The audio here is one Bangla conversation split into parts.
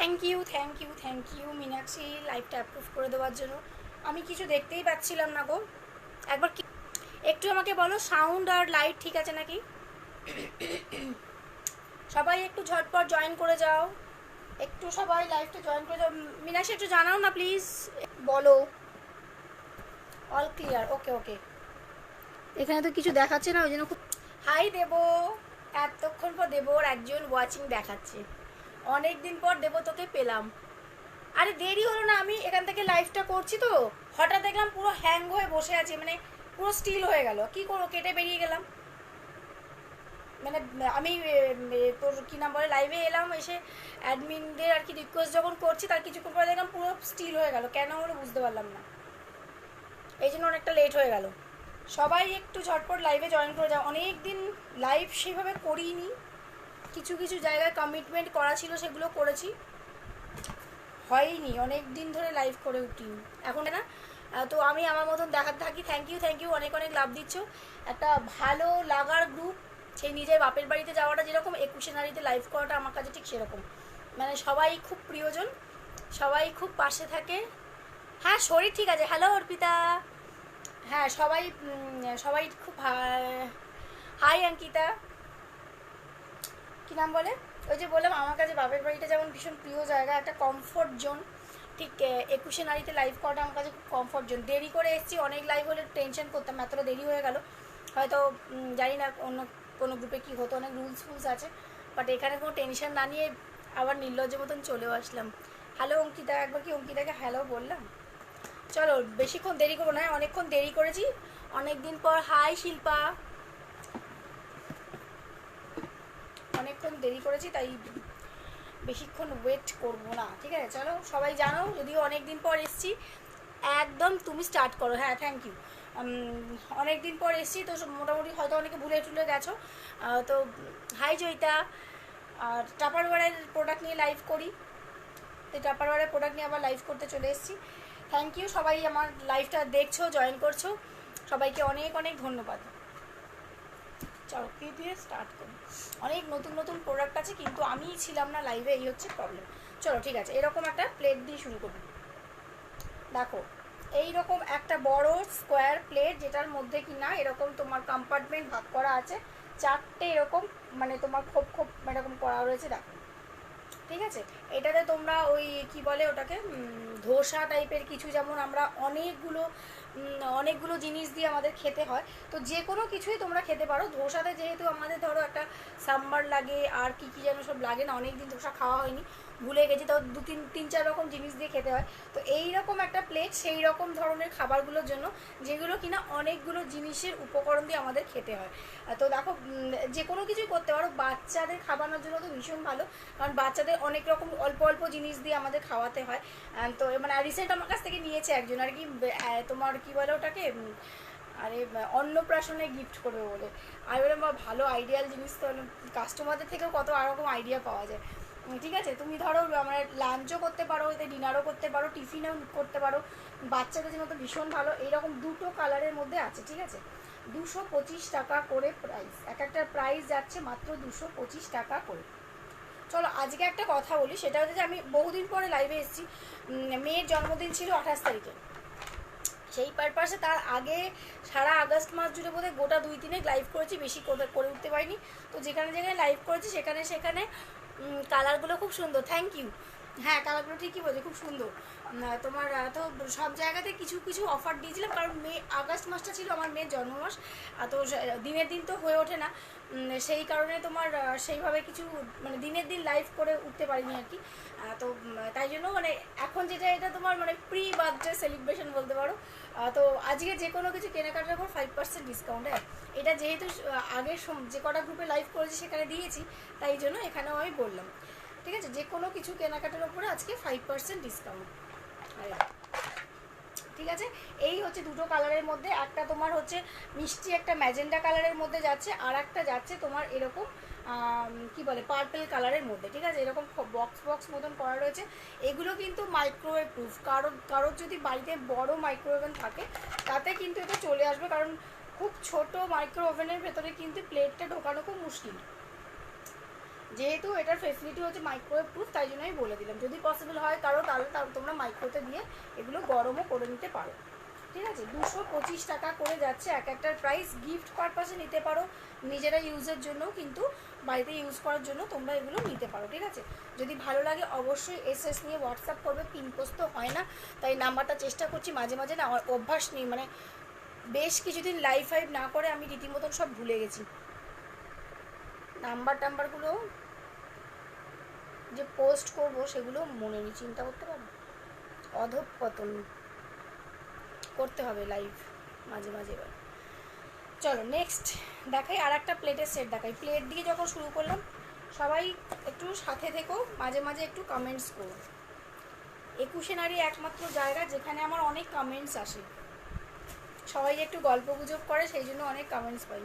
থ্যাংক ইউ মীনাক্ষী লাইভটা অ্যাপ্রুভ করে দেওয়ার জন্য। আমি কিছু দেখতেই পাচ্ছিলাম না গো, একবার একটু আমাকে বলো সাউন্ড আর লাইট ঠিক আছে নাকি। সবাই একটু ঝটপট জয়েন করে যাও, একটু সবাই লাইভটা জয়েন করে যাও। মীনাক্ষী একটু জানাও না প্লিজ, বলো অল ক্লিয়ার। ওকে ওকে, এখানে তো কিছু দেখাচ্ছে না, ওই জন্য খুব হাই দেবো। এতক্ষণ পর দেবোর একজন ওয়াচিং দেখাচ্ছে, অনেক দিন পর দেবো তোকে পেলাম। আরে দেরি হলো না, আমি এখান থেকে লাইভটা করছি তো হঠাৎ দেখলাম পুরো হ্যাং হয়ে বসে আছে, মানে পুরো স্টিল হয়ে গেল। কি করবো, কেটে বেরিয়ে গেলাম। মানে আমি তোর কী নাম বলে লাইভে এলাম, এসে অ্যাডমিনদের আর কি রিকোয়েস্ট যখন করছি তার কিছুক্ষণ পরে দেখলাম পুরো স্টিল হয়ে গেল, কেন হলো বুঝতে পারলাম না, এই জন্য অনেকটা লেট হয়ে গেল। সবাই একটু ঝটপট লাইভে জয়েন করে যাও। অনেক দিন লাইভ সেভাবে করিনি, কিছু কিছু জায়গায় কমিটমেন্ট করা ছিল সেগুলো করেছি, হয়নি অনেক দিন ধরে লাইভ করে উঠিনি এখন না। তো আমি আমার মতন দেখাতে থাকি। থ্যাংক ইউ, অনেক অনেক লাভ দিচ্ছ। একটা ভালো লাগার গ্রুপ, সেই নিজের বাপের বাড়িতে যাওয়াটা যেরকম 21শে নারীতে লাইভ করাটা আমার কাছে ঠিক সেরকম। মানে সবাই খুব প্রিয়জন, সবাই খুব পাশে থাকে। হ্যাঁ শরীর ঠিক আছে, হ্যালো অর্পিতা। হ্যাঁ সবাই সবাই খুব হাই অঙ্কিতা, কী নাম বলে, ওই যে বললাম আমার কাছে বাপের বাড়িটা যেমন ভীষণ প্রিয় জায়গা, একটা কমফোর্ট জোন, ঠিক 21শে নারীতে লাইভ করাটা আমার কাছে খুব কমফোর্ট জোন। দেরি করে এসেছি, অনেক লাইভ হলে টেনশন করতাম, এতটা দেরি হয়ে গেল হয়তো জানি না অন্য কোনো গ্রুপে কী হতো, অনেক রুলস ফুলস আছে, বাট এখানে কোনো টেনশন না নিয়ে আবার নির্লজ্জ মতন চলেও আসলাম। হ্যালো অঙ্কিতা, একবার কি অঙ্কিতাকে হ্যালো বললাম? চলো বেশিক্ষণ দেরি করবো না, অনেকক্ষণ দেরি করেছি অনেক দিন পর। হাই শিল্পা, অনেকক্ষণ দেরি করেছি তাই বেশিক্ষণ ওয়েট করবো না, ঠিক আছে। চলো সবাই জানো, যদিও অনেক দিন পর এসছি, একদম তুমি স্টার্ট করো। হ্যাঁ থ্যাংক ইউ, অনেক দিন পর এসছি তো মোটামুটি হয়তো অনেকে ভুলে টুলে গেছো। তো হাই জয়িতা, আর টাপারওয়ারের প্রোডাক্ট নিয়ে লাইভ করি, তো টাপারওয়ারের প্রোডাক্ট নিয়ে আবার লাইভ করতে চলে এসেছি। থ্যাংক ইউ সবাই আমার লাইভটা দেখছো, জয়েন করছো, সবাইকে অনেক অনেক ধন্যবাদ। চলো কি দিয়ে স্টার্ট করি, অনেক নতুন নতুন প্রোডাক্ট আছে কিন্তু আমি ছিলাম না লাইভে, এই হচ্ছে প্রবলেম। চলো ঠিক আছে, এরকম একটা প্লেট দিয়ে শুরু করি। দেখো এইরকম একটা বড় স্কোয়ার প্লেট, যেটার মধ্যে কি না এরকম তোমার কম্পার্টমেন্ট ভাগ করা আছে, চারটে এরকম মানে তোমার খোপ খোপ এরকম করা রয়েছে, দেখো ঠিক আছে। এটাতে তোমরা ওই কি বলে ওটাকে ধোসা টাইপের কিছু, যেমন আমরা অনেকগুলো জিনিস দিয়ে আমাদের খেতে হয়, তো যে কোনো কিছুই তোমরা খেতে পারো। ধোসাতে যেহেতু আমাদের ধরো একটা সাম্বার লাগে আর কি কি যেন সব লাগে না, অনেক দিন ধোসা খাওয়া হয়নি, ভুলে গেছি, তো তিন চার রকম জিনিস দিয়ে খেতে হয়। তো এই রকম একটা প্লেট সেই রকম ধরনের খাবারগুলোর জন্য, যেগুলো কিনা অনেকগুলো জিনিসের উপকরণ দিয়ে আমাদের খেতে হয়। তো দেখো যে কোনো কিছুই করতে পারো, বাচ্চাদের খাওয়ানোর জন্য তো ভীষণ ভালো, কারণ বাচ্চাদের অনেক রকম অল্প অল্প জিনিস দিয়ে আমাদের খাওয়াতে হয়। তো মানে রিসেন্ট আমার কাছ থেকে নিয়েছে একজন আর কি, তোমার কি বলে ওটাকে, আরে অন্নপ্রাশনে গিফট করবে বলে। আমি বললাম বা ভালো আইডিয়াল জিনিস তো, কাস্টমারদের থেকেও কত আর রকম আইডিয়া পাওয়া যায়। ঠিক আছে, তুমি ধরো আমরা লাঞ্চও করতে পারো, এতে ডিনারও করতে পারো, টিফিনও করতে পারো, বাচ্চাদের জন্য তো ভীষণ ভালো। এইরকম দুটো কালারের মধ্যে আছে, ঠিক আছে। 225 টাকা করে প্রাইস, এক একটার প্রাইস যাচ্ছে মাত্র 225 টাকা করে। চলো আজকে একটা কথা বলি, সেটা হচ্ছে যে আমি বহুদিন পরে লাইভে এসেছি। মেয়ের জন্মদিন ছিল 28 তারিখে, সেই পারপাসে তার আগে সারা আগস্ট মাস জুড়ে বোধহয় গোটা 2-3 লাইভ করেছি, বেশি করে উঠতে পারিনি। তো যেখানে যেখানে লাইভ করেছি সেখানে সেখানে কালারগুলো খুব সুন্দর। Thank you. হ্যাঁ কালারগুলো ঠিকই বলছে, খুব সুন্দর। তোমার তো সব জায়গাতে কিছু কিছু অফার দিয়েছিলাম, কারণ আগস্ট মাসটা ছিল আমার মেয়ের জন্মমাস, তো দিনের দিন তো হয়ে ওঠে না, সেই কারণে তোমার সেইভাবে কিছু মানে দিনের দিন লাইভ করে উঠতে পারিনি আর কি। তো তাই জন্য মানে এখন যেটা এটা তোমার মানে প্রি বার্থডে সেলিব্রেশন বলতে পারো। তো আজকে যে কোনো কিছু কেনাকাটার উপর 5% ডিসকাউন্ট। হ্যাঁ এটা যেহেতু আগের যে কটা গ্রুপে লাইভ করেছি সেখানে দিয়েছি, তাই জন্য এখানেও আমি বললাম, ঠিক আছে। যে কোনো কিছু কেনাকাটার উপরে আজকে 5% ডিসকাউন্ট, ঠিক আছে। এই হচ্ছে দুটো কালারের মধ্যে, একটা তোমার হচ্ছে মিষ্টি একটা ম্যাজেন্ডা কালারের মধ্যে যাচ্ছে, আর একটা যাচ্ছে তোমার এরকম কি বলে পার্পল কালারের মধ্যে, ঠিক আছে। এরকম বক্স বক্স মতন করা রয়েছে। এগুলো কিন্তু মাইক্রোওয়েভ প্রুফ, কারোর যদি বাড়িতে বড় মাইক্রোওভেন থাকে তাতে কিন্তু এটা চলে আসবে, কারণ খুব ছোট মাইক্রো ওভেনের ভেতরে কিন্তু প্লেটটা ঢোকানো খুব মুশকিল। যেহেতু এটার ফেসিলিটি হচ্ছে মাইক্রোওয়েভ প্রুফ, তাই জন্য আমি বলে দিলাম, যদি পসিবল হয় তাহলে তোমরা মাইক্রোতে দিয়ে এগুলো গরমও করে নিতে পারো। ঠিক আছে, 225 টাকা করে যাচ্ছে এক একটার প্রাইস। গিফট পারপাসে নিতে পারো, নিজেরা ইউজের জন্য, কিন্তু বাড়িতে ইউজ করার জন্য তোমরা এগুলো নিতে পারো। ঠিক আছে, যদি ভালো লাগে অবশ্যই এসএস নিয়ে হোয়াটসঅ্যাপ করবে। পিনপোস্ট তো হয় না, তাই নাম্বারটা চেষ্টা করছি মাঝে মাঝে না, আমার অভ্যাস নেই, মানে বেশ কিছুদিন লাইভ ফাইভ না করে আমি রীতিমতন সব ভুলে গেছি। টাম্বারগুলো যে পোস্ট করব সেগুলো মনে নেই, চিন্তা করতে পারো, অধঃপতন করতে হবে লাইভ মাঝে মাঝে। এবার চলো নেক্সট দেখাই, আর একটা প্লেটের সেট দেখাই। প্লেট দিয়ে যখন শুরু করলাম, সবাই একটু সাথে থেকো, মাঝে মাঝে একটু কমেন্টস করো। 21শে নারী একমাত্র জায়গা যেখানে আমার অনেক কমেন্টস আসে, সবাই একটু গল্প গুজব করে, সেই জন্য অনেক কমেন্টস পাই।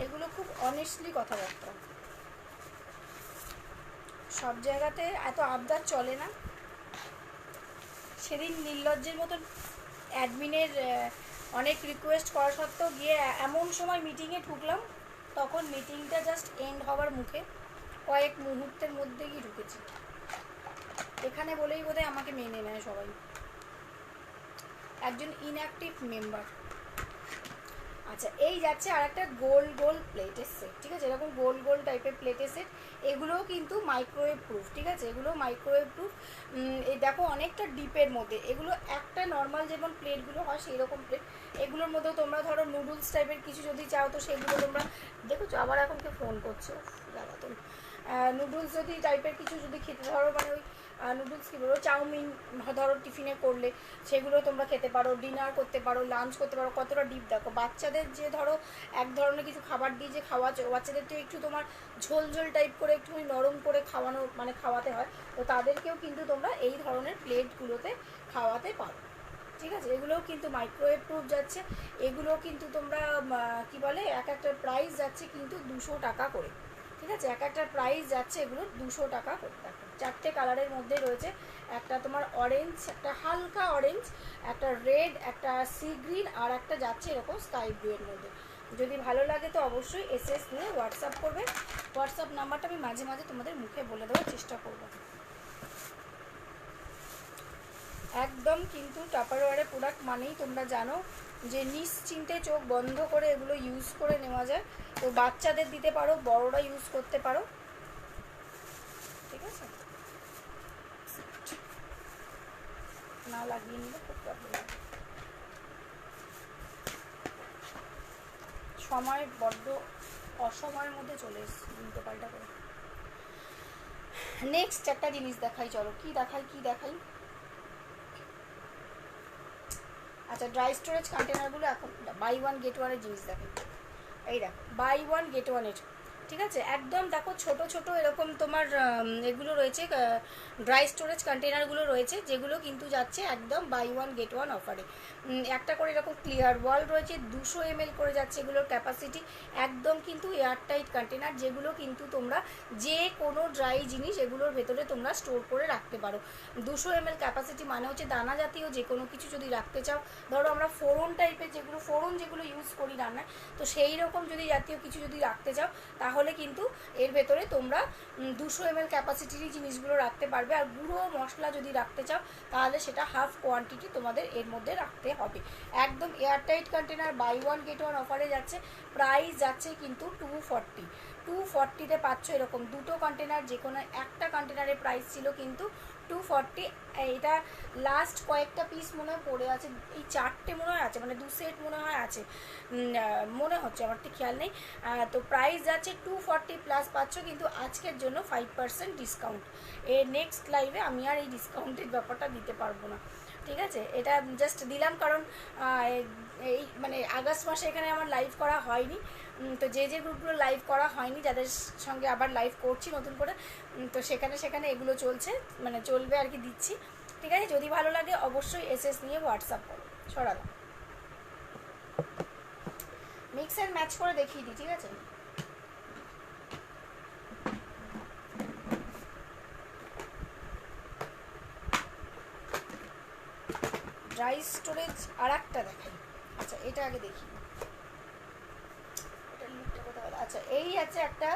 এগুলো খুব অনেস্টলি কথাবার্তা, সব জায়গাতে এত আবদার চলে না। সেদিন নির্লজ্জের মতন অ্যাডমিনের অনেক রিকোয়েস্ট করা সত্ত্বেও গিয়ে এমন সময় মিটিংয়ে ঢুকলাম, তখন মিটিংটা জাস্ট এন্ড হওয়ার মুখে, কয়েক মুহূর্তের মধ্যে গিয়ে ঢুকেছি। এখানে বলেই বোধহয় আমাকে মেনে নেয় সবাই, একজন ইনঅ্যাক্টিভ মেম্বার। আচ্ছা, এই যাচ্ছে আর একটা গোল প্লেটের সেট। ঠিক আছে, এরকম গোল টাইপের প্লেটের সেট, এগুলোও কিন্তু মাইক্রোওয়েভ প্রুফ। ঠিক আছে, এগুলো মাইক্রোওয়েভ প্রুফ। এই দেখো অনেকটা ডিপের মধ্যে, এগুলো একটা নর্মাল যেমন প্লেটগুলো হয় সেই রকম প্লেট। এগুলোর মধ্যেও তোমরা ধরো নুডলস টাইপের কিছু যদি চাও, তো সেগুলো তোমরা দেখেছো। আবার এখন কেউ ফোন করছো, জ্বালাতন। নুডলস যদি টাইপের কিছু যদি খেতে ধরো, মানে ওই নুডলস কী বলবো, চাউমিন ধরো টিফিনে করলে সেগুলো তোমরা খেতে পারো, ডিনার করতে পারো, লাঞ্চ করতে পারো। কতটা ডিপ দেখো, বাচ্চাদের যে ধরো এক ধরনের কিছু খাবার দিয়ে যে বাচ্চাদের তো একটু তোমার ঝোল টাইপ করে একটুখানি নরম করে খাওয়ানো, মানে খাওয়াতে হয়, তো তাদেরকেও কিন্তু তোমরা এই ধরনের প্লেটগুলোতে খাওয়াতে পারো। ঠিক আছে, এগুলোও কিন্তু মাইক্রোওয়েভ প্রুফ যাচ্ছে। এগুলো কিন্তু তোমরা কি বলে, এক একটা প্রাইস যাচ্ছে কিন্তু 200 টাকা করে। ঠিক আছে, এক একটা প্রাইস যাচ্ছে এগুলো 200 টাকা করে। দেখো 4টে কালারের মধ্যে রয়েছে, একটা তোমার অরেঞ্জ, একটা হালকা অরেঞ্জ, একটা রেড, একটা সি গ্রিন, আর একটা যাচ্ছে এরকম স্কাই ব্লু এর মধ্যে। যদি ভালো লাগে তো অবশ্যই এসএস নিয়ে হোয়াটসঅ্যাপ করবে। হোয়াটসঅ্যাপ নাম্বারটা আমি মাঝে মাঝে তোমাদের মুখে বলে দেওয়ার চেষ্টা করব। একদম কিন্তু টাপারওয়ারের প্রোডাক্ট মানেই তোমরা জানো যে নিশ্চিন্তে চোখ বন্ধ করে এগুলো ইউজ করে নেওয়া যায়। তো বাচ্চাদের দিতে পারো, বড়রা ইউজ করতে পারো। ঠিক আছে, না লাগিয়ে নিলে খুব প্রবলেম। সময় বড্ড অসময়ের মধ্যে চলে এসেছি উল্টো পাল্টা করে। নেক্সট একটা জিনিস দেখাই, চলো কি দেখাই। আচ্ছা, ড্রাই স্টোরেজ কন্টেনারগুলো এখন বাই ওয়ান গেট ওয়ানের জিনিস দেখাই। এই দেখো, বাই ওয়ান গেট ওয়ানের। ঠিক আছে, একদম দেখো ছোট ছোট এরকম তোমার এগুলো রয়েছে, ড্রাই স্টোরেজ কন্টেনারগুলো রয়েছে, যেগুলো কিন্তু যাচ্ছে একদম বাই ওয়ান গেট ওয়ান অফারে। একটা করে এরকম ক্লিয়ার ওয়াল রয়েছে, 200 ml করে যাচ্ছে এগুলোর ক্যাপাসিটি। একদম কিন্তু এয়ারটাইট কন্টেনার, যেগুলো কিন্তু তোমরা যে কোনো ড্রাই জিনিস এগুলোর ভেতরে তোমরা স্টোর করে রাখতে পারো। 200 ml ক্যাপাসিটি মানে হচ্ছে দানা জাতীয় যে কোনো কিছু যদি রাখতে চাও, ধরো আমরা ফোড়ন টাইপের যেগুলো ইউজ করি রান্নায়, তো সেই রকম যদি জাতীয় কিছু যদি রাখতে চাও, তাহলে কিন্তু এর ভেতরে তোমরা 200 ml ক্যাপাসিটির জিনিসগুলো রাখতে পারবে। আর গুঁড়ো মশলা যদি রাখতে চাও, তাহলে সেটা হাফ কোয়ান্টিটি তোমাদের এর মধ্যে রাখতে হবে। একদম airtight container, buy one get one অফারে যাচ্ছে। প্রাইস যাচ্ছে কিন্তু 240 পাচ্ছ এরকম দুটো কন্টেনার। যে কোনো একটা কন্টেনারের প্রাইস ছিল কিন্তু 240। এটা লাস্ট কয়েকটা পিস মনে হয় পড়ে আছে, এই 4টে মনে হয় আছে, মানে 2 সেট মনে হয় আছে, মনে হচ্ছে, আমার ঠিক খেয়াল নেই। তো প্রাইস যাচ্ছে 240 প্লাস পাচ্ছ কিন্তু আজকের জন্য 5% ডিসকাউন্ট। এর নেক্সট লাইভে আমি আর এই ডিসকাউন্টের ব্যাপারটা দিতে পারবো না। ঠিক আছে, এটা জাস্ট দিলাম কারণ এই মানে আগস্ট মাসে এখানে আমার লাইভ করা হয়নি। তো যে গ্রুপগুলো লাইভ করা হয়নি, যাদের সঙ্গে আবার লাইভ করছি নতুন করে, তো সেখানে এগুলো চলছে, মানে চলবে আর কি, দিচ্ছি। ঠিক আছে, যদি ভালো লাগে অবশ্যই এসএস নিয়ে হোয়াটসঅ্যাপ করো। সরালাম, মিক্স অ্যান্ড ম্যাচ করে দেখিয়ে দিই। ঠিক আছে, ড্রাই স্টোরেজ আর একটা দেখাই। আচ্ছা, এটা আগে দেখি, এটা লিঙ্কটা কোথায়। আচ্ছা, এই যাচ্ছে একটা,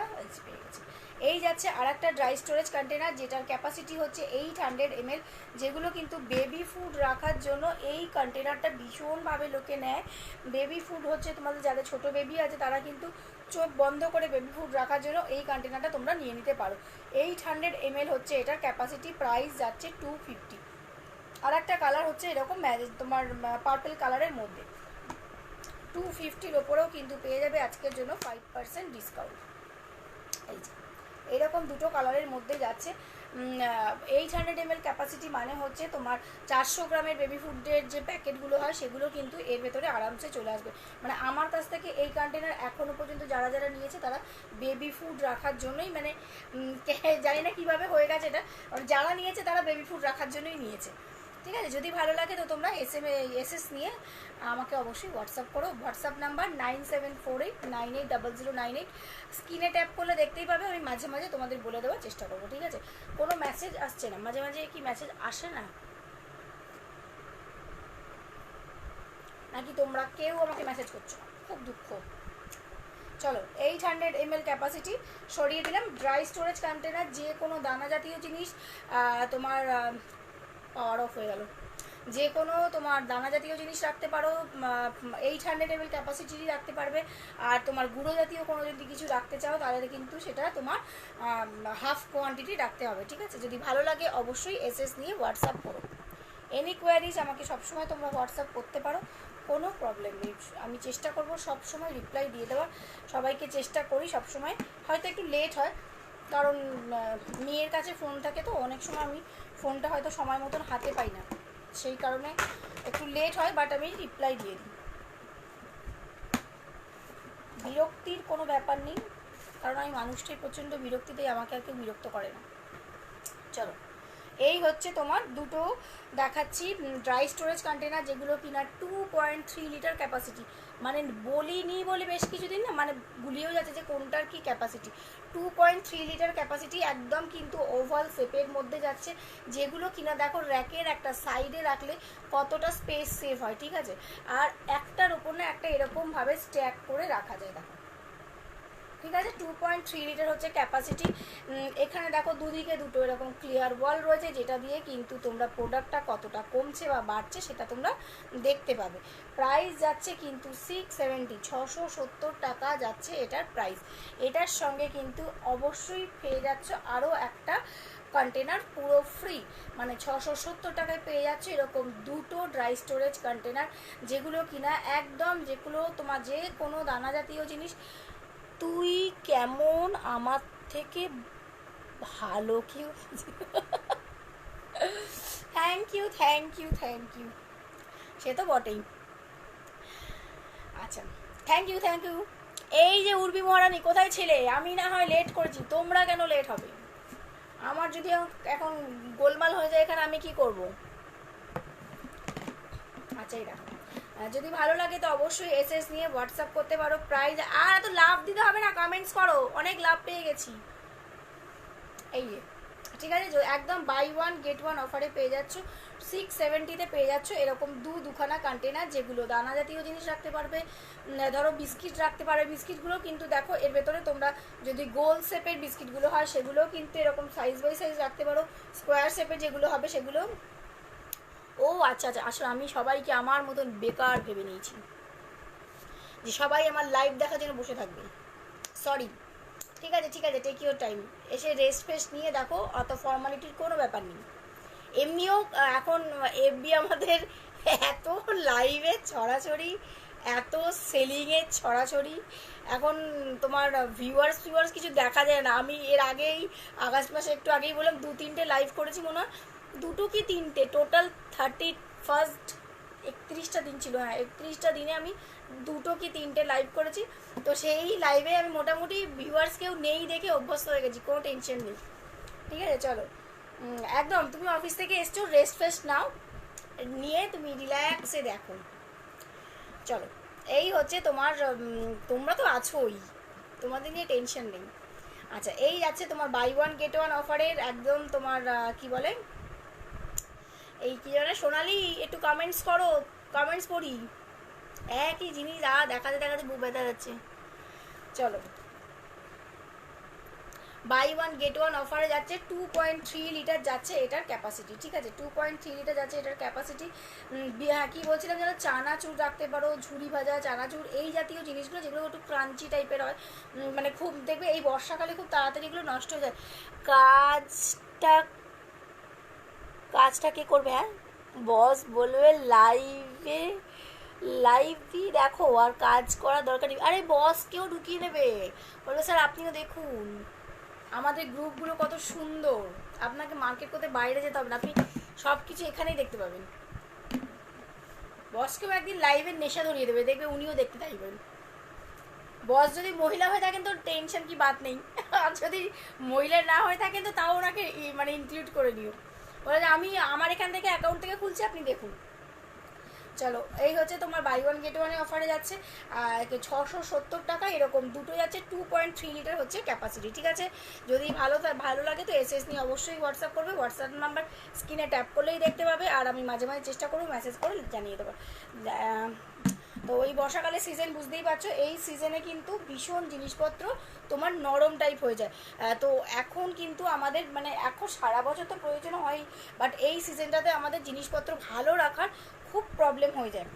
পেয়ে গেছি, এই যাচ্ছে আর একটা ড্রাই স্টোরেজ কন্টেনার যেটার ক্যাপাসিটি হচ্ছে 800 ml, যেগুলো কিন্তু বেবি ফুড রাখার জন্য এই কন্টেনারটা ভীষণভাবে লোকে নেয়। বেবি ফুড হচ্ছে তোমাদের যাদের ছোট বেবি আছে তারা কিন্তু চোখ বন্ধ করে বেবি ফুড রাখার জন্য এই কন্টেনারটা তোমরা নিয়ে নিতে পারো। 800 ml হচ্ছে এটার ক্যাপাসিটি, প্রাইস যাচ্ছে 250। আর একটা কালার হচ্ছে এরকম তোমার পার্পল কালারের মধ্যে 250-র ওপরেও কিন্তু পেয়ে যাবে আজকের জন্য 5% ডিসকাউন্ট। এই যে এইরকম দুটো কালারের মধ্যে যাচ্ছে। 800 ml ক্যাপাসিটি মানে হচ্ছে তোমার 400 গ্রামের বেবি ফুডের যে প্যাকেটগুলো হয় সেগুলো কিন্তু এর ভেতরে আরামসে চলে আসবে। মানে আমার কাছ থেকে এই কন্টেনার এখনও পর্যন্ত যারা যারা নিয়েছে তারা বেবি ফুড রাখার জন্যই, মানে জানি না কীভাবে হয়ে গেছে এটা, যারা নিয়েছে তারা বেবি ফুড রাখার জন্যই নিয়েছে। ঠিক আছে, যদি ভালো লাগে তো তোমরা এসএস নিয়ে আমাকে অবশ্যই হোয়াটসঅ্যাপ করো। WhatsApp number 9748980098। স্ক্রিনে ট্যাপ করলে দেখতেই পাবে, আমি মাঝে মাঝে তোমাদের বলে দেওয়ার চেষ্টা করবো। ঠিক আছে, কোনো মেসেজ আসছে না, মাঝে মাঝে কি মেসেজ আসে না নাকি তোমরা কেউ আমাকে মেসেজ করছো? খুব দুঃখ। চলো, 800 ml ক্যাপাসিটি সরিয়ে দিলাম। ড্রাই স্টোরেজ কন্টেনার, যে কোনো দানা জাতীয় জিনিস তোমার পাওয়ার অফ হয়ে গেল, যে কোনো তোমার দানা জাতীয় জিনিস রাখতে পারো, 800 ml ক্যাপাসিটি রাখতে পারবে। আর তোমার গুঁড়ো জাতীয় কোনো যদি কিছু রাখতে চাও তাহলে কিন্তু সেটা তোমার হাফ কোয়ান্টিটি রাখতে হবে। ঠিক আছে, যদি ভালো লাগে অবশ্যই এসএস নিয়ে হোয়াটসঅ্যাপ করো। এনি কোয়ারিজ আমাকে সবসময় তোমরা হোয়াটসঅ্যাপ করতে পারো, কোনো প্রবলেম নেই। আমি চেষ্টা করবো সবসময় রিপ্লাই দিয়ে দেওয়ার, সবাইকে চেষ্টা করি সবসময়। হয়তো একটু লেট হয় কারণ মেয়ের কাছে ফোন থাকে, তো অনেক সময় আমি ফোনটা হয়তো সময় মতন হাতে পাই না, সেই কারণে একটু লেট হয়, বাট আমি রিপ্লাই দিয়ে দিই। বিরক্তির কোনো ব্যাপার নেই, কারণ আমি মানুষটাই প্রচণ্ড বিরক্তিতেই, আমাকে আর কেউ বিরক্ত করে না। চলো, এই হচ্ছে তোমার দুটো দেখাচ্ছি ড্রাই স্টোরেজ কন্টেনার, যেগুলো কিনা 2.3 লিটার ক্যাপাসিটি। মানে বলিনি বলে বেশ কিছুদিন না, মানে ভুলিয়েও যাচ্ছে যে কোনটার কি ক্যাপাসিটি। 2.3 লিটার ক্যাপাসিটি, একদম কিন্তু ওভাল শেপের মধ্যে যাচ্ছে, যেগুলো কিনা দেখো র্যাকের একটা সাইডে রাখলে কতটা স্পেস সেভ হয়। ঠিক আছে, আর একটার ওপর না একটা এরকমভাবে স্ট্যাক করে রাখা যায়। দেখো, ঠিক আছে, 2.3 লিটার হচ্ছে ক্যাপাসিটি। এখানে দেখো দুদিকে দুটো এরকম ক্লিয়ার ওয়াল রয়েছে, যেটা দিয়ে কিন্তু তোমরা প্রোডাক্টটা কতটা কমছে বা বাড়ছে সেটা তোমরা দেখতে পাবে। প্রাইস যাচ্ছে কিন্তু 670 টাকা যাচ্ছে এটার প্রাইস। এটার সঙ্গে কিন্তু অবশ্যই পেয়ে যাচ্ছ আরও একটা কন্টেনার পুরো ফ্রি, মানে 670 টাকায় পেয়ে যাচ্ছে এরকম দুটো ড্রাই স্টোরেজ কন্টেনার, যেগুলো কিনা একদম, যেগুলো তোমার যে কোনো দানা জাতীয় জিনিস, তুই কেমন আমার থেকে ভালো কেউ, thank you thank you thank you, সে তো বটেই। আচ্ছা, থ্যাংক ইউ থ্যাংক ইউ। এই যে উর্বি মহারানী, কোথায় ছিলে? আমি না হয় লেট করেছি, তোমরা কেন লেট হবে? আমার যদি এখন গোলমাল হয়ে যায় এখানে, আমি কি করব? আচ্ছা, এই দেখো, যদি ভালো লাগে তো অবশ্যই এসএস নিয়ে হোয়াটসঅ্যাপ করতে পারো। প্রাইস আর এত লাভ দিতে হবে না, কমেন্টস করো, অনেক লাভ পেয়ে গেছি। এই যে, ঠিক আছে, একদম বাই ওয়ান গেট ওয়ান অফারে পেয়ে যাচ্ছ। 670-তে পেয়ে যাচ্ছ এরকম দুখানা কন্টেনার, যেগুলো দানা জাতীয় জিনিস রাখতে পারবে। ধরো বিস্কিট রাখতে পারবে, বিস্কিটগুলো কিন্তু দেখো এর ভেতরে তোমরা যদি গোল শেপের বিস্কিটগুলো হয় সেগুলোও কিন্তু এরকম সাইজ বাই সাইজ রাখতে পারো। স্কোয়ার শেপের যেগুলো হবে সেগুলো, ও আচ্ছা আচ্ছা, আসলে আমি সবাইকে আমার মতন বেকার ভেবে নিয়েছি যে সবাই আমার লাইভ দেখার জন্য বসে থাকবে, সরি। ঠিক আছে ঠিক আছে, টেক ইউর টাইম, এসে রেস্ট ফেস্ট নিয়ে দেখো, অত ফর্মালিটির কোনো ব্যাপার নেই। এমনিও এখন এফবি আমাদের এত লাইভে ছড়াছড়ি, এত সেলিংয়ের ছড়াছড়ি, এখন তোমার ভিউয়ার্স কিছু দেখা যায় না। আমি এর আগেই আগস্ট মাসে একটু আগেই বললাম 2-3টে লাইভ করেছি, মনে হয় 2 কি 3টে, টোটাল 31st 31টা দিন ছিল, হ্যাঁ 31টা দিনে আমি 2 কি 3টে লাইভ করেছি। তো সেই লাইভে আমি মোটামুটি ভিউয়ার্স কেউ নেই দেখে অভ্যস্ত হয়ে গেছি, কোনো টেনশন নেই। ঠিক আছে, চলো, একদম তুমি অফিস থেকে এসছো, রেস্ট ফেস্ট নাও, নিয়ে তুমি রিল্যাক্সে দেখো। চলো, এই হচ্ছে তোমার, তোমরা তো আছোই, তোমাদের নিয়ে টেনশন নেই। আচ্ছা, এই যাচ্ছে তোমার বাই ওয়ান গেট ওয়ান অফারের একদম তোমার কি বলে, এই কি জানে সোনালি, একটু কমেন্টস করো, কমেন্টস পড়ি, একই জিনিস দেখাতে দেখাতে বুক ব্যথা যাচ্ছে। চলো, বাই ওয়ান গেট ওয়ান অফারে যাচ্ছে। 2.3 লিটার যাচ্ছে এটার ক্যাপাসিটি, ঠিক আছে, 2.3 লিটার যাচ্ছে এটার ক্যাপাসিটি। হ্যাঁ কী বলছিলাম যেন, চানাচুর রাখতে পারো, ঝুরি ভাজা চানাচুর, এই জাতীয় জিনিসগুলো যেগুলো একটু ক্রাঞ্চি টাইপের হয়, মানে খুব দেখবে এই বর্ষাকালে খুব তাড়াতাড়ি এগুলো নষ্ট হয়ে যায়। কাজটা কে করবে? হ্যাঁ বস বলবে লাইভে, লাইভই দেখো, আর কাজ করার দরকার নেই। আরে বসকেও ঢুকিয়ে নেবে, বলবে স্যার আপনিও দেখুন আমাদের গ্রুপগুলো কত সুন্দর, আপনাকে মার্কেট করতে বাইরে যেতে হবে না, আপনি সব কিছু এখানেই দেখতে পাবেন। বসকেও একদিন লাইভের নেশা ধরিয়ে দেবে, দেখবে উনিও দেখতে চাইবেন। বস যদি মহিলা হয়ে থাকেন তো টেনশন কি বাত নেই, আর যদি মহিলা না হয়ে থাকেন তো তাও ওনাকে মানে ইনক্লুড করে নিও, বলে যে আমি আমার এখান থেকে অ্যাকাউন্ট থেকে খুলছি আপনি দেখুন। চলো এই হচ্ছে তোমার বাই ওয়ান গেট ওয়ানে অফারে যাচ্ছে 670 টাকা, এরকম দুটো যাচ্ছে। 2.3 লিটার হচ্ছে ক্যাপাসিটি, ঠিক আছে। যদি ভালো লাগে তো এসএস নিয়ে অবশ্যই হোয়াটসঅ্যাপ করবে, হোয়াটসঅ্যাপ নাম্বার স্ক্রিনে ট্যাপ করলেই দেখতে পাবে, আর আমি মাঝে মাঝে চেষ্টা করবো মেসেজ করে জানিয়ে দেবো। তো এই বর্ষাকালের সিজন বুঝতেই পারছো, এই সিজনে কিন্তু ভীষণ জিনিসপত্র তোমার নরম টাইপ হয়ে যায়। তো এখন কিন্তু আমাদের মানে এখন সারা বছর তো প্রয়োজন হয়, বাট এই সিজনটাতে আমাদের জিনিসপত্র ভালো রাখার খুব প্রবলেম হয়ে যায়।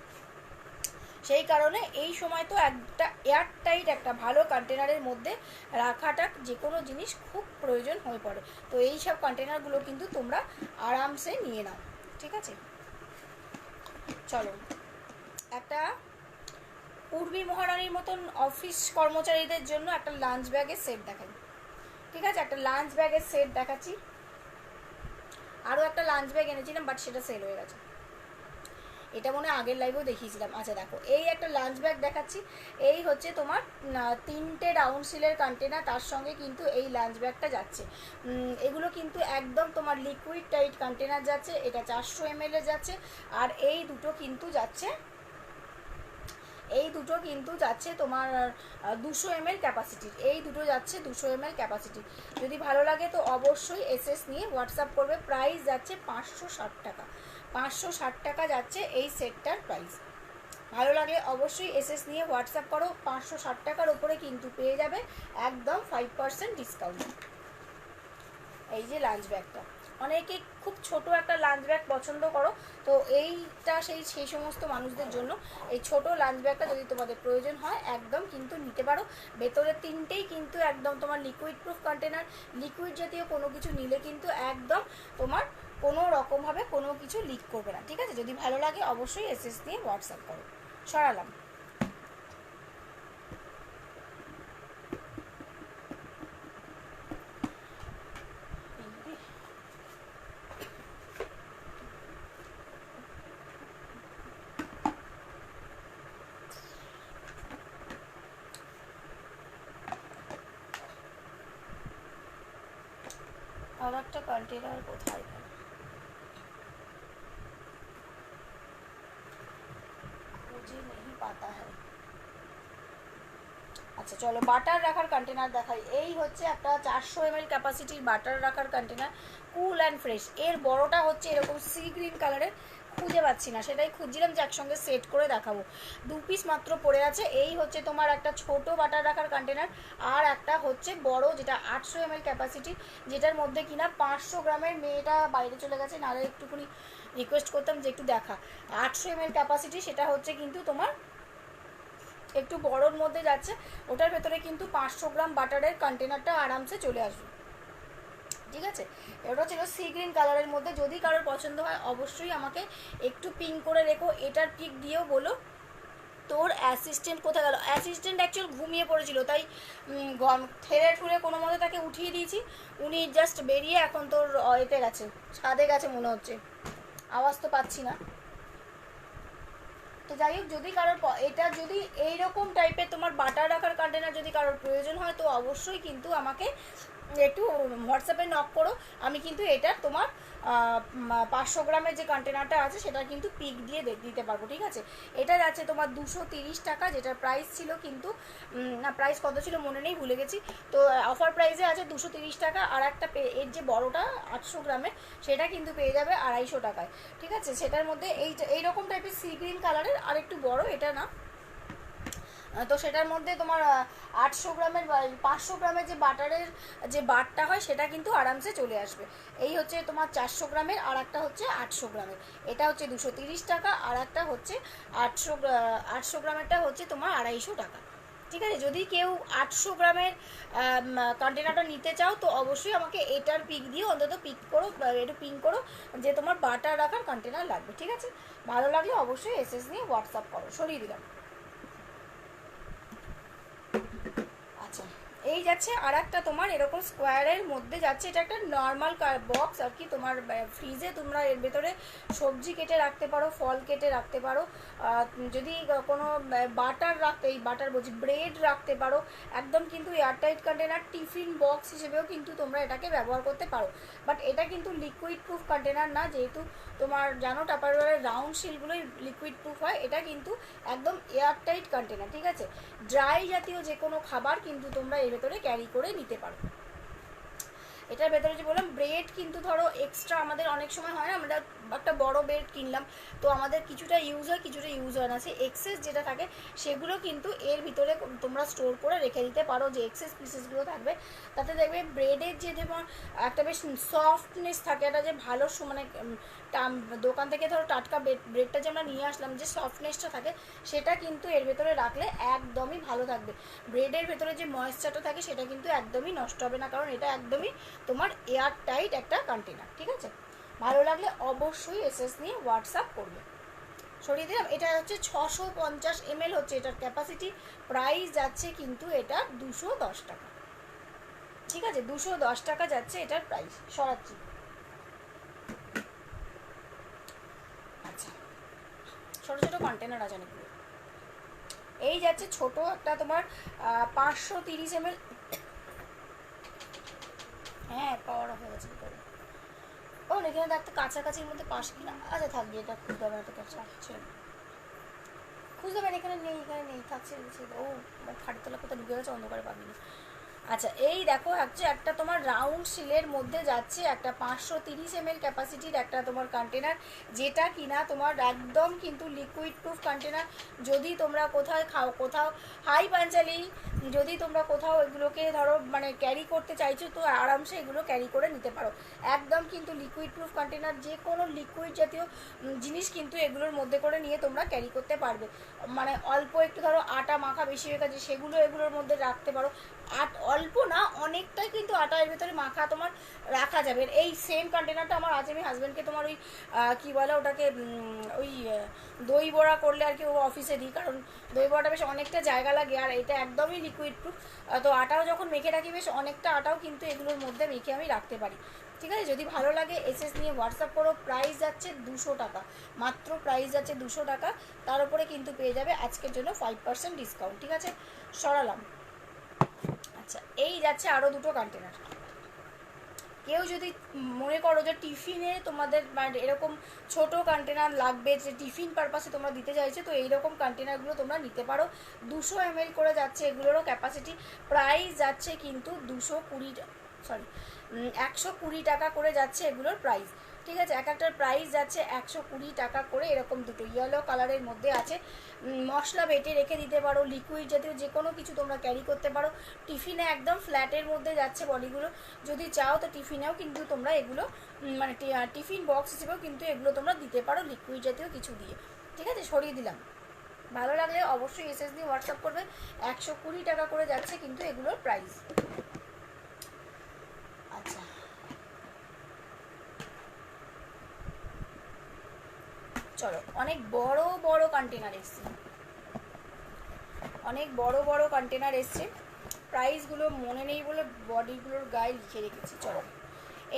সেই কারণে এই সময় তো একটা এয়ারটাইট একটা ভালো কন্টেনারের মধ্যে রাখাটা যে কোনো জিনিস খুব প্রয়োজন হয়ে পড়ে। তো এই সব কন্টেনারগুলো কিন্তু তোমরা আরামসে নিয়ে নাও, ঠিক আছে। চলো একটা পূর্বী মহারানীর মতন অফিস কর্মচারীদের জন্য একটা লাঞ্চ ব্যাগের সেট দেখাই, ঠিক আছে। একটা লাঞ্চ ব্যাগের সেট দেখাচ্ছি, আরও একটা লাঞ্চ ব্যাগ এনেছিলাম বাট সেটা সেল হয়ে গেছে, এটা মনে হয় আগের লাইভেও দেখিয়েছিলাম। আচ্ছা দেখো এই একটা লাঞ্চ ব্যাগ দেখাচ্ছি, এই হচ্ছে তোমার 3টে রাউন্ড সিলের কন্টেনার, তার সঙ্গে কিন্তু এই লাঞ্চ ব্যাগটা যাচ্ছে। এগুলো কিন্তু একদম তোমার লিকুইড টাইট কন্টেনার যাচ্ছে, এটা 400 ml এর যাচ্ছে, আর এই দুটো কিন্তু যাচ্ছে তোমার 200 ml ক্যাপাসিটির, এই দুটো যাচ্ছে 200 ml ক্যাপাসিটি। যদি ভালো লাগে তো অবশ্যই এসএস নিয়ে হোয়াটসঅ্যাপ করবে। প্রাইস যাচ্ছে 560 টাকা, 560 টাকা যাচ্ছে এই সেটটার প্রাইস। ভালো লাগলে অবশ্যই এসএস নিয়ে হোয়াটসঅ্যাপ করো, 560 টাকার ওপরে কিন্তু পেয়ে যাবে একদম 5% ডিসকাউন্ট। এই যে লাঞ্চ ব্যাগটা, অনেকে খুব ছোট একটা লাঞ্চ ব্যাগ পছন্দ করো, তো এইটা সেই সমস্ত মানুষদের জন্য এই ছোট লাঞ্চ ব্যাগটা যদি তোমাদের প্রয়োজন হয় একদম কিন্তু নিতে পারো। ভেতরে 3টেই কিন্তু একদম তোমার লিকুইড প্রুফ কন্টেনার, লিকুইড জাতীয় কোনো কিছু নিলে কিন্তু একদম তোমার কোনো রকমভাবে কোনো কিছু লিক করবে না, ঠিক আছে। যদি ভালো লাগে অবশ্যই এসএস দিয়ে হোয়াটসঅ্যাপ করো। সরালাম। আর একটা কন্টেনার কোথায় গেল? मुझे नहीं पाता है। আচ্ছা চলো বাটার রাখার কন্টেনার দেখাই। এই হচ্ছে একটা 400 ml ক্যাপাসিটির বাটার রাখার কন্টেনার, কুল অ্যান্ড ফ্রেশ। এর বড়টা হচ্ছে এরকম সি গ্রিন কালারের, খুঁজে পাচ্ছি না, সেটাই খুঁজছিলাম যে একসঙ্গে সেট করে দেখাবো। 2 পিস মাত্র পড়ে আছে। এই হচ্ছে তোমার একটা ছোট বাটার রাখার কন্টেনার, আর একটা হচ্ছে বড় যেটা 800 ml ক্যাপাসিটি, যেটার মধ্যে কিনা 500 গ্রামের, মেয়েটা বাইরে চলে গেছে, নাহলে একটুখানি রিকোয়েস্ট করতাম যে একটু দেখা। 800 ml ক্যাপাসিটি, সেটা হচ্ছে কিন্তু তোমার একটু বড়োর মধ্যে যাচ্ছে, ওটার ভেতরে কিন্তু 500 গ্রাম বাটারের কন্টেনারটা আরামসে চলে আসবে, ঠিক আছে। এটা ছিল সি গ্রিন কালারের মধ্যে। যদি কারোর পছন্দ হয় অবশ্যই আমাকে একটু পিঙ্ক করে রেখো, এটার পিক দিয়েও বলো। তোর অ্যাসিস্ট্যান্ট কোথায় গেল? অ্যাসিস্ট্যান্ট অ্যাকচুয়াল ঘুমিয়ে পড়েছিল, তাই ঠেলে ঠুলে কোনো মতে তাকে উঠিয়ে দিয়েছি, উনি জাস্ট বেরিয়ে এখন তোর এতে গেছে, ছাদে গেছে মনে হচ্ছে, আওয়াজ তো পাচ্ছি না। তো যাই হোক, যদি কারোর এটা যদি এইরকম টাইপের তোমার বাটার রাখার কন্টেনার যদি কারোর প্রয়োজন হয় তো অবশ্যই কিন্তু আমাকে একটু হোয়াটসঅ্যাপে নক করো, আমি কিন্তু এটা তোমার 500 গ্রামের যে কন্টেনারটা আছে সেটা কিন্তু পিক দিয়ে দিতে পারবো, ঠিক আছে। এটা যাচ্ছে তোমার 230 টাকা, যেটার প্রাইস ছিল কিন্তু না, প্রাইস কত ছিল মনে নেই, ভুলে গেছি। তো অফার প্রাইসে আছে 230 টাকা, আর একটা এর যে বড়োটা 800 গ্রামের সেটা কিন্তু পেয়ে যাবে 250 টাকায়, ঠিক আছে। সেটার মধ্যে এইরকম টাইপের সি গ্রিন কালারের আর একটু বড়, এটা না, তো সেটার মধ্যে তোমার 800 গ্রামের 500 গ্রামের যে বাটারের যে বারটা হয় সেটা কিন্তু আরামসে চলে আসবে। এই হচ্ছে তোমার 400 গ্রামের, আর একটা হচ্ছে 800 গ্রামের, এটা হচ্ছে 230 টাকা, আর একটা হচ্ছে 800 গ্রামেরটা হচ্ছে তোমার 250 টাকা। ঠিক আছে, যদি কেউ 800 গ্রামের কন্টেনারটা নিতে চাও তো অবশ্যই আমাকে এটার পিক দিয়ে অন্তত পিক করো, একটু পিন করো যে তোমার বাটার রাখার কন্টেনার লাগবে। ঠিক আছে, ভালো লাগলে অবশ্যই এসএস নিয়ে হোয়াটসঅ্যাপ করো। সরিয়ে দিলাম। আচ্ছা, এই যাচ্ছে আর একটা তোমার এরকম স্কোয়ারের মধ্যে যাচ্ছে, এটা একটা নর্মাল বক্স আর কি। তোমার ফ্রিজে তোমরা এর ভেতরে সবজি কেটে রাখতে পারো, ফল কেটে রাখতে পারো, যদি কোনো বাটার রাখতে, এই বাটার বলছি ব্রেড রাখতে পারো, একদম কিন্তু এয়ারটাইট কন্টেনার টিফিন বক্স হিসেবেও কিন্তু তোমরা এটাকে ব্যবহার করতে পারো। বাট এটা কিন্তু লিকুইড প্রুফ কন্টেনার না, যেহেতু তোমার জানো টাপারওয়্যারের রাউন্ড শিলগুলোই লিকুইড প্রুফ হয়, এটা কিন্তু একদম এয়ারটাইট কন্টেনার। ঠিক আছে, ড্রাই জাতীয় যে কোনো খাবার কিন্তু তোমরা এর ভেতরে ক্যারি করে নিতে পারো। এটার ভেতরে যে বললাম ব্রেড কিন্তু ধরো এক্সট্রা আমাদের অনেক সময় হয় না, আমরা একটা বড় ব্রেড কিনলাম তো আমাদের কিছুটা ইউজ হয় কিছুটা ইউজ হয় না, সেই এক্সেস যেটা থাকে সেগুলো কিন্তু এর ভিতরে তোমরা স্টোর করে রেখে দিতে পারো, যে এক্সেস পিসেসগুলো থাকবে। তাতে দেখবে ব্রেডের যে যেমন একটা বেশ সফটনেস থাকে, একটা যে ভালো মানে দোকান থেকে ধরো টাটকা ব্রেডটা যে আমরা নিয়ে আসলাম যে সফটনেসটা থাকে সেটা কিন্তু এর ভেতরে রাখলে একদমই ভালো থাকবে। ব্রেডের ভেতরে যে ময়েশ্চারটা থাকে সেটা কিন্তু একদমই নষ্ট হবে না, কারণ এটা একদমই তোমার এয়ার টাইট একটা কন্টেনার। ঠিক আছে, ভালো লাগলে অবশ্যই এসএস নিয়ে হোয়াটসঅ্যাপ করবে। সরিয়ে দিলাম। এটা হচ্ছে 650 ml হচ্ছে এটার ক্যাপাসিটি, প্রাইস যাচ্ছে কিন্তু এটা 210 টাকা। ঠিক আছে, 210 টাকা যাচ্ছে এটার প্রাইস, সরাচ্ছি। আচ্ছা, ছোটো ছোটো কন্টেনার আছে অনেকগুলো। এই যাচ্ছে ছোট একটা তোমার 530 ml, হ্যাঁ পাওয়ার হয়ে গেছে করে। ও এখানে দেখতে কাছাকাছির মধ্যে পাশ কিনা, আচ্ছা থাকবে, এটা খুঁজতে হবে না, তো কাছে খুঁজতে হবে, এখানে নেই, এখানে নেই, থাকছে। ও খাড়িতলা কোথাও ঢুকে গেছে, অন্ধকারে পাবি না। আচ্ছা, এই দেখো হচ্ছে একটা তোমার রাউন্ড শিলের মধ্যে যাচ্ছে একটা 530 ml ক্যাপাসিটির একটা তোমার কন্টেনার, যেটা কিনা তোমার একদম কিন্তু লিকুইড প্রুফ কন্টেনার। যদি তোমরা কোথাও হাই পাঞ্চালি যদি তোমরা কোথাও এগুলোকে ধরো মানে ক্যারি করতে চাইছো তো আরামসে এগুলো ক্যারি করে নিতে পারো। একদম কিন্তু লিকুইড প্রুফ কন্টেনার, যে কোনো লিকুইড জাতীয় জিনিস কিন্তু এগুলোর মধ্যে করে নিয়ে তোমরা ক্যারি করতে পারবে। মানে অল্প একটু ধরো আটা মাখা বেশি হয়ে গেছে সেগুলো এগুলোর মধ্যে রাখতে পারো। অল্প না, অনেকটাই কিন্তু আটা এর ভেতরে মাখা তোমার রাখা যাবে। এই সেম কন্টেনারটা আমার আছে, আমি হাজব্যান্ডকে তোমার ওই কী বলে ওটাকে ওই দই বড়া করলে আর কি ও অফিসে দিই, কারণ দই বড়াটা বেশ অনেকটা জায়গা লাগে, আর এটা একদমই লিকুইড প্রুফ। তো আটাও যখন মেখে রাখি বেশ অনেকটা আটাও কিন্তু এগুলোর মধ্যে মেখে আমি রাখতে পারি। ঠিক আছে, যদি ভালো লাগে এসএস নিয়ে হোয়াটসঅ্যাপ করো। প্রাইস যাচ্ছে 200 টাকা, মাত্র প্রাইস যাচ্ছে 200 টাকা। তার উপরে কিন্তু পেয়ে যাবে আজকের জন্য 5% ডিসকাউন্ট। ঠিক আছে, সরালাম। আচ্ছা, এই যাচ্ছে আরও দুটো কন্টেনার। কেউ যদি মনে করো যে টিফিনে তোমাদের মানে এরকম ছোট কন্টেনার লাগবে, যে টিফিন পারপাসে তোমরা দিতে চাইছো, তো এইরকম কন্টেনারগুলো তোমরা নিতে পারো। 200 ml করে যাচ্ছে এগুলোরও ক্যাপাসিটি, প্রাইস যাচ্ছে কিন্তু 120 টাকা করে যাচ্ছে এগুলোর প্রাইস। ঠিক আছে, এক একটার প্রাইস যাচ্ছে 120 টাকা করে। এরকম দুটো ইয়েলো কালারের মধ্যে আছে। মশলা বেটে রেখে দিতে পারো, লিকুইড জাতীয় যে কোনো কিছু তোমরা ক্যারি করতে পারো। টিফিনে একদম ফ্ল্যাটের মধ্যে যাচ্ছে বডিগুলো, যদি চাও তো টিফিনেও কিন্তু তোমরা এগুলো মানে টিফিন বক্স হিসেবেও কিন্তু এগুলো তোমরা দিতে পারো লিকুইড জাতীয় কিছু দিয়ে। ঠিক আছে, সরিয়ে দিলাম। ভালো লাগলে অবশ্যই এসএস দিয়ে হোয়াটসঅ্যাপ করবে। 120 টাকা করে যাচ্ছে কিন্তু এগুলোর প্রাইস। আচ্ছা, চলো, অনেক বড় বড় কন্টেনার এসছে, অনেক বড় বড় কন্টেনার এসছে। প্রাইসগুলো মনে নেই বলে বডিগুলোর গায়ে লিখে রেখেছি। চলো,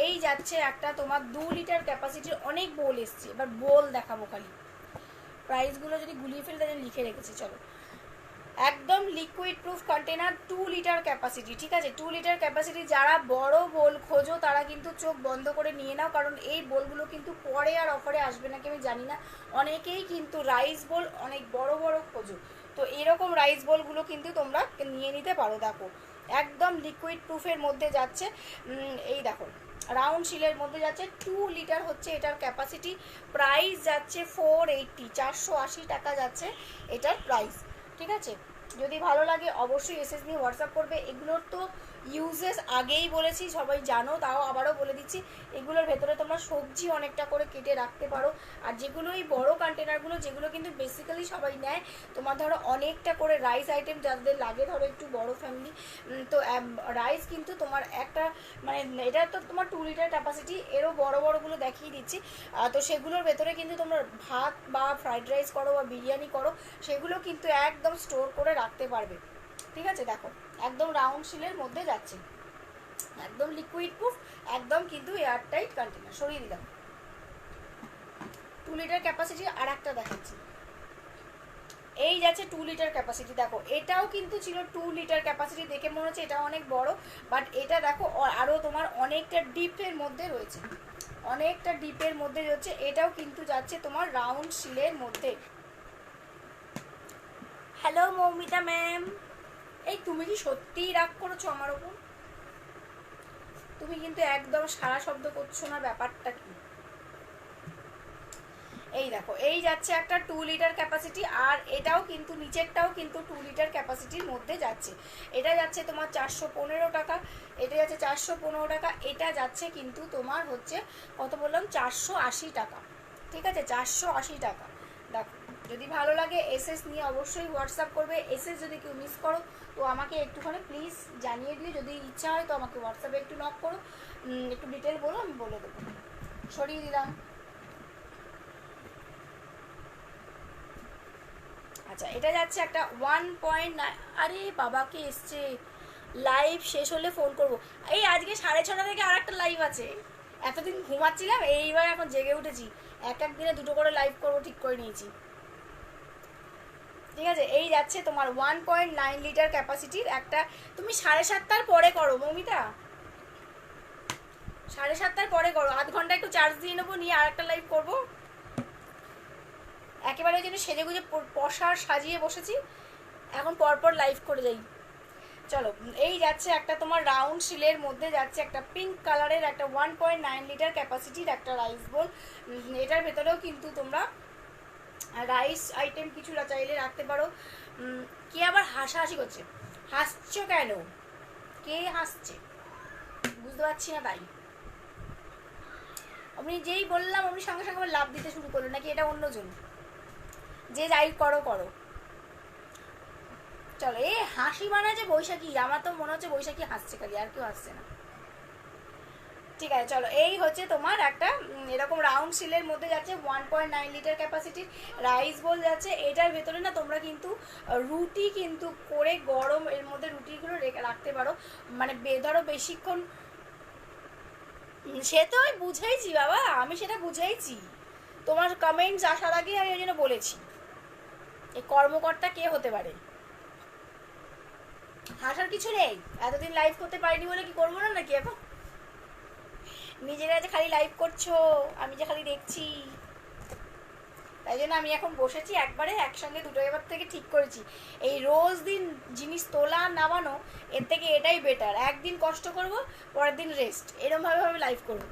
এই যাচ্ছে একটা তোমার 2 লিটার ক্যাপাসিটির অনেক বোল এসছে। এবার বোল দেখাবো, খালি প্রাইসগুলো যদি গুলিয়ে ফেলে তাহলে লিখে রেখেছি। চলো, একদম liquid proof container, 2 litre capacity. ঠিক আছে, 2 লিটার ক্যাপাসিটি। যারা বড় বোল খোঁজো তারা কিন্তু চোখ বন্ধ করে নিয়ে নাও, কারণ এই বোলগুলো কিন্তু পরে আর অফারে আসবে নাকি আমি জানি না। অনেকেই কিন্তু রাইস বোল অনেক বড় বড় খোঁজো, তো এরকম রাইস বোলগুলো কিন্তু তোমরা নিয়ে নিতে পারো। দেখো, একদম লিকুইড প্রুফের মধ্যে যাচ্ছে। এই দেখো, রাউন্ড শিলের মধ্যে যাচ্ছে, 2 লিটার হচ্ছে এটার ক্যাপাসিটি। প্রাইস যাচ্ছে 480 টাকা যাচ্ছে এটার প্রাইস। ঠিক আছে, যদি ভালো লাগে অবশ্যই এসএস নিয়ে হোয়াটসঅ্যাপ করবে। এগুলোর তো ইউজেস আগেই বলেছি, সবাই জানো, তাও আবারও বলে দিচ্ছি। এগুলোর ভেতরে তোমরা সবজি অনেকটা করে কেটে রাখতে পারো। আর যেগুলো এই বড়ো কন্টেনারগুলো, যেগুলো কিন্তু বেসিক্যালি সবাই নেয়, তোমার ধরো অনেকটা করে রাইস আইটেম যাদের লাগে, ধরো একটু বড় ফ্যামিলি, তো রাইস কিন্তু তোমার একটা মানে এটা তো তোমার 2 লিটার ক্যাপাসিটি, এরও বড় বড়গুলো দেখিয়ে দিচ্ছি। তো সেগুলোর ভেতরে কিন্তু তোমরা ভাত বা ফ্রাইড রাইস করো বা বিরিয়ানি করো, সেগুলো কিন্তু একদম স্টোর করে রাখতে পারবে। ঠিক আছে, দেখো একদম রাউন্ড শিলের মধ্যে যাচ্ছে, একদম লিকুইড প্রুফ, একদম কিন্তু এয়ারটাইট কন্টেনার। সরিয়ে দিলাম। 2 লিটার ক্যাপাসিটি। আর একটা দেখাচ্ছি, এই যাচ্ছে 2 লিটার ক্যাপাসিটি। দেখো এটাও কিন্তু ছিল 2 লিটার ক্যাপাসিটি, দেখে মনে হচ্ছে এটা অনেক বড়, বাট এটা দেখো আরও তোমার অনেকটা ডিপের মধ্যে রয়েছে, অনেকটা ডিপের মধ্যে যাচ্ছে। এটাও কিন্তু যাচ্ছে তোমার রাউন্ড শিলের মধ্যে। হ্যালো মৌমিতা ম্যাম, এই তুমি কি সত্যিই রাগ করেছো আমার ওপর? তুমি কিন্তু একদম সারা শব্দ করছো না, ব্যাপারটা কি? এই দেখো এই যাচ্ছে একটা 2 লিটার ক্যাপাসিটি, আর এটাও কিন্তু নিচেরটাও কিন্তু 2 লিটার ক্যাপাসিটির মধ্যে যাচ্ছে। এটা যাচ্ছে তোমার 415 টাকা, এটা যাচ্ছে 415 টাকা, এটা যাচ্ছে কিন্তু তোমার হচ্ছে কত বললাম, 480 টাকা। ঠিক আছে, 480 টাকা। দেখো যদি ভালো লাগে এসএস নিয়ে অবশ্যই হোয়াটসঅ্যাপ করবে। এসএস যদি কেউ মিস করো তো আমাকে একটুখানি প্লিজ জানিয়ে দিও, যদি ইচ্ছা হয় তো আমাকে হোয়াটসঅ্যাপে একটু নক করো, একটু ডিটেল বলো, আমি বলে দেবো। সরিয়ে দিলাম। আচ্ছা, এটা যাচ্ছে একটা 1.9। আরে বাবাকে এসছে, লাইভ শেষ হলে ফোন করব। এই আজকে 6:30 থেকে আর একটা লাইভ আছে। এতদিন ঘুমাচ্ছিলাম, এইবার এখন জেগে উঠেছি, এক এক দিনে 2টো করে লাইভ করবো ঠিক করে নিয়েছি। ঠিক আছে, এই যাচ্ছে তোমার 1.9 লিটার ক্যাপাসিটির একটা। তুমি 7:30টার পরে করো মৌমিতা, 7:30টার পরে করো, আধ ঘন্টা একটু চার্জ দিয়ে নেবো, নিয়ে আর একটা লাইভ করবো। একেবারে ওই জন্য সেজে গুজে পশার সাজিয়ে বসেছি, এখন পরপর লাইভ করে যাই। চলো, এই যাচ্ছে একটা তোমার রাউন্ড শিলের মধ্যে যাচ্ছে একটা পিঙ্ক কালারের একটা 1.9 লিটার ক্যাপাসিটির একটা রাইস বোল। এটার ভেতরেও কিন্তু তোমরা রাইস আইটেম কিছু চাইলে রাখতে পারো। কে আবার হাসাহাসি করছে? হাসছো কেন? কে হাসছে বুঝতে পারছি না তাই। আমি যেই বললাম আপনি সঙ্গে সঙ্গে লাভ দিতে শুরু করলো, নাকি এটা অন্যজন? যে যাই করো করো। চলো, এ হাসি মানে যে বৈশাখী, আমার তো মনে হচ্ছে বৈশাখী হাসছে খালি, আর কেউ হাসছে না। ঠিক আছে, চলো এই হচ্ছে তোমার একটা এরকম রাউন্ড শিলের মধ্যে যাচ্ছে 1.9 লিটার ক্যাপাসিটির রাইস বোল যাচ্ছে। এটার ভেতরে না তোমরা কিন্তু রুটি কিন্তু করে গরম এর মধ্যে রুটিগুলো রাখতে পারো, মানে ধরো বেশিক্ষণ। সে তো আমি বুঝেইছি বাবা, আমি সেটা বুঝেইছি, তোমার কমেন্টস আসার আগে আমি ওই জন্য বলেছি। এই কর্মকর্তা কে হতে পারে? হাসার কিছু নেই, এতদিন লাইভ করতে পারিনি বলে কি করবো না নাকি এখন? নিজেরা যে খালি লাইভ করছো, আমি যে খালি দেখছি, তাই জন্য আমি এখন বসেছি একবারে একসঙ্গে দুটো এবার থেকে ঠিক করেছি। এই রোজ দিন জিনিস তোলা নামানো, এর থেকে এটাই বেটার। একদিন কষ্ট করব, পরের দিন রেস্ট, এরমভাবে আমি লাইভ করব।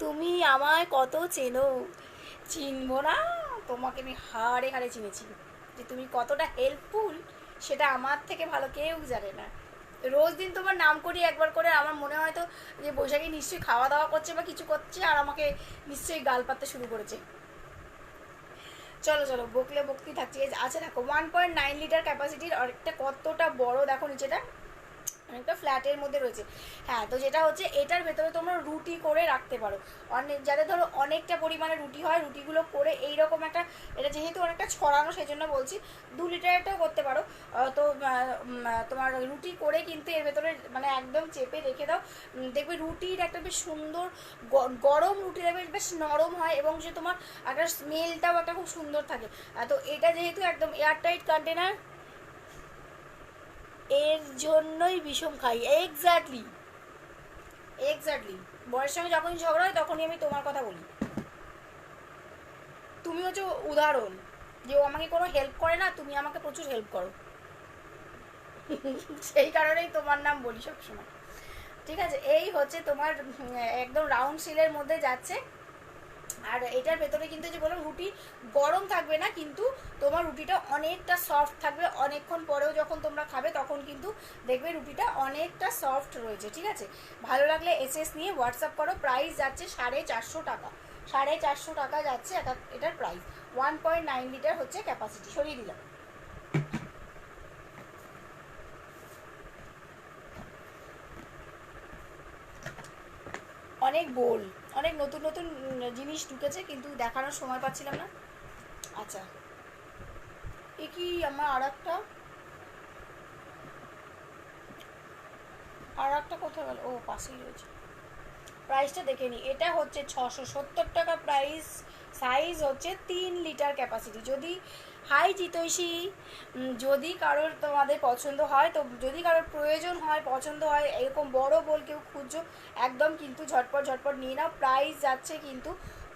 তুমি আমায় কত চেনো? চিনবো না? তোমাকে আমি হাড়ে হাড়ে চিনেছি, যে তুমি কতটা হেল্পফুল সেটা আমার থেকে ভালো কেউ জানে না। রোজ দিন তোমার নাম করি একবার করে, আমার মনে হয় তো যে বৈশাখী নিশ্চয়ই খাওয়া দাওয়া করছে বা কিছু করছে, আর আমাকে নিশ্চয়ই গাল পাততে শুরু করেছে। চলো চলো, বকলে বকতেই থাকছি। আচ্ছা দেখো 1.9 লিটার ক্যাপাসিটির অনেকটা কতটা বড়, দেখো নিচেটা অনেকটা ফ্ল্যাটের মধ্যে রয়েছে। হ্যাঁ, তো যেটা হচ্ছে এটার ভেতরে তোমরা রুটি করে রাখতে পারো। অনেক যাদের ধরো অনেকটা পরিমাণে রুটি হয়, রুটিগুলো করে এইরকম একটা, এটা যেহেতু অনেকটা ছড়ানো সেই জন্য বলছি, 2 লিটারটাও করতে পারো। তো তোমার রুটি করে কিন্তু এর ভেতরে মানে একদম চেপে রেখে দাও, দেখবে রুটির একটা বেশ সুন্দর গরম রুটি দেখবে বেশ নরম হয়, এবং যে তোমার একটা স্মেলটাও একটা খুব সুন্দর থাকে। তো এটা যেহেতু একদম এয়ারটাইট কন্টেনার, এর জন্যই বিষম খাই। এক্স্যাক্টলি এক্স্যাক্টলি, বরের সঙ্গে যখনই ঝগড়া হয় তখনই আমি তোমার কথা বলি। তুমি হচ্ছে উদাহরণ, যে ও আমাকে কোনো হেল্প করে না, তুমি আমাকে প্রচুর হেল্প করো, সেই কারণেই তোমার নাম বলি সবসময়। ঠিক আছে, এই হচ্ছে তোমার একদম রাউন্ড শিলের মধ্যে যাচ্ছে আর এটার ভেতরে কিন্তু যে বললাম রুটি গরম থাকবে না, কিন্তু তোমার রুটিটা অনেকটা সফট থাকবে, অনেকক্ষণ পরেও যখন তোমরা খাবে তখন কিন্তু দেখবে রুটিটা অনেকটা সফট রয়েছে। ঠিক আছে, ভালো লাগলে এসএস নিয়ে হোয়াটসঅ্যাপ করো। প্রাইস যাচ্ছে 450 টাকা, 450 টাকা যাচ্ছে এটার প্রাইস। 1.9 লিটার হচ্ছে ক্যাপাসিটি। সরিয়ে দিলাম। অনেক বোল, অনেক নতুন নতুন জিনিস ঢুকেছে, কিন্তু দেখানোর সময় পাচ্ছিলাম না। আচ্ছা, এ কি আমার আর একটা কোথায় গেল? ও পাশেই রয়েছে। প্রাইসটা দেখে নিই। এটা হচ্ছে 670 টাকা প্রাইস। সাইজ হচ্ছে 3 লিটার ক্যাপাসিটি। যদি হাই চিতৈষী, যদি কারোর তোমাদের পছন্দ হয়, তো যদি কারোর প্রয়োজন হয়, পছন্দ হয়, এরকম বড় বোল কেউ খুঁজছো, একদম কিন্তু ঝটপট ঝটপট নিয়ে নাও। প্রাইস যাচ্ছে কিন্তু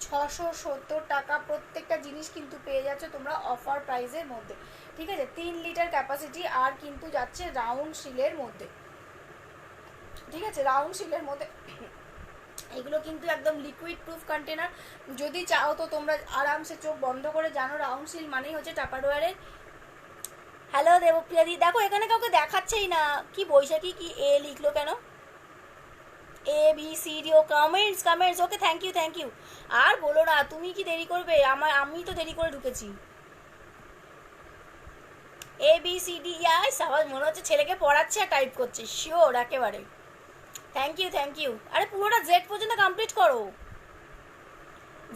670 টাকা। প্রত্যেকটা জিনিস কিন্তু পেয়ে যাচ্ছ তোমরা অফার প্রাইসের মধ্যে। ঠিক আছে, 3 লিটার ক্যাপাসিটি, আর কিন্তু যাচ্ছে রাউন্ড শিলের মধ্যে। ঠিক আছে, রাউন্ড শিলের মধ্যে। এগুলো কিন্তু একদম লিকুইড প্রুফ কন্টেনার। যদি চাও তো তোমরা আরামসে চোখ বন্ধ করে জানো রাউন্ড সিল মানেই হচ্ছে টাপারওয়ারের। হ্যালো দেবপ্রিয়াদি, দেখো এখানে কাউকে দেখাচ্ছেই না, কি বৈশাখী কি এ লিখলো কেন? এ বি সি ডি, ও comments comments, okay thank you thank you. আর বলো না, তুমি কি দেরি করবে? আমি তো দেরি করে ঢুকেছি। A B C D, yes, আমার মনে হচ্ছে ছেলেকে পড়াচ্ছে আর টাইপ করছে, শিওর একেবারে। Thank you thank you. আরে পুরোটা জেড পর্যন্ত কমপ্লিট করো,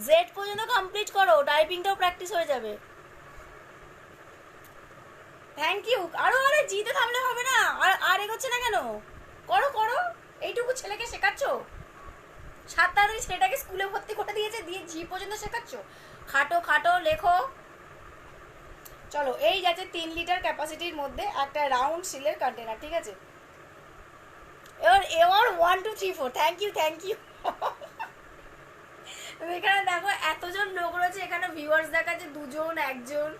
জেড পর্যন্ত কমপ্লিট করো, টাইপিংটাও প্র্যাকটিস হয়ে যাবে। Thank you. আরে জিতে থামলে হবে না, আর এগোচ্ছে না কেন? করো করো, এইটুকু ছেলেকে শেখাচ্ছ? 7 তাড়াতাড়ি ছেলেটাকে স্কুলে ভর্তি করে দিয়েছে, দিয়ে জি পর্যন্ত শেখাচ্ছ? খাটো খাটো লেখো। চলো, এই যাচ্ছে 3 লিটার ক্যাপাসিটির মধ্যে একটা রাউন্ড সিলের কন্টেনার। ঠিক আছে, এবার 1 2 3 4, থ্যাংক ইউ থ্যাংক ইউ। এখানে দেখো এতজন লোক রয়েছে, এখানে ভিউয়ার্স দেখাচ্ছে 2জন 1জন,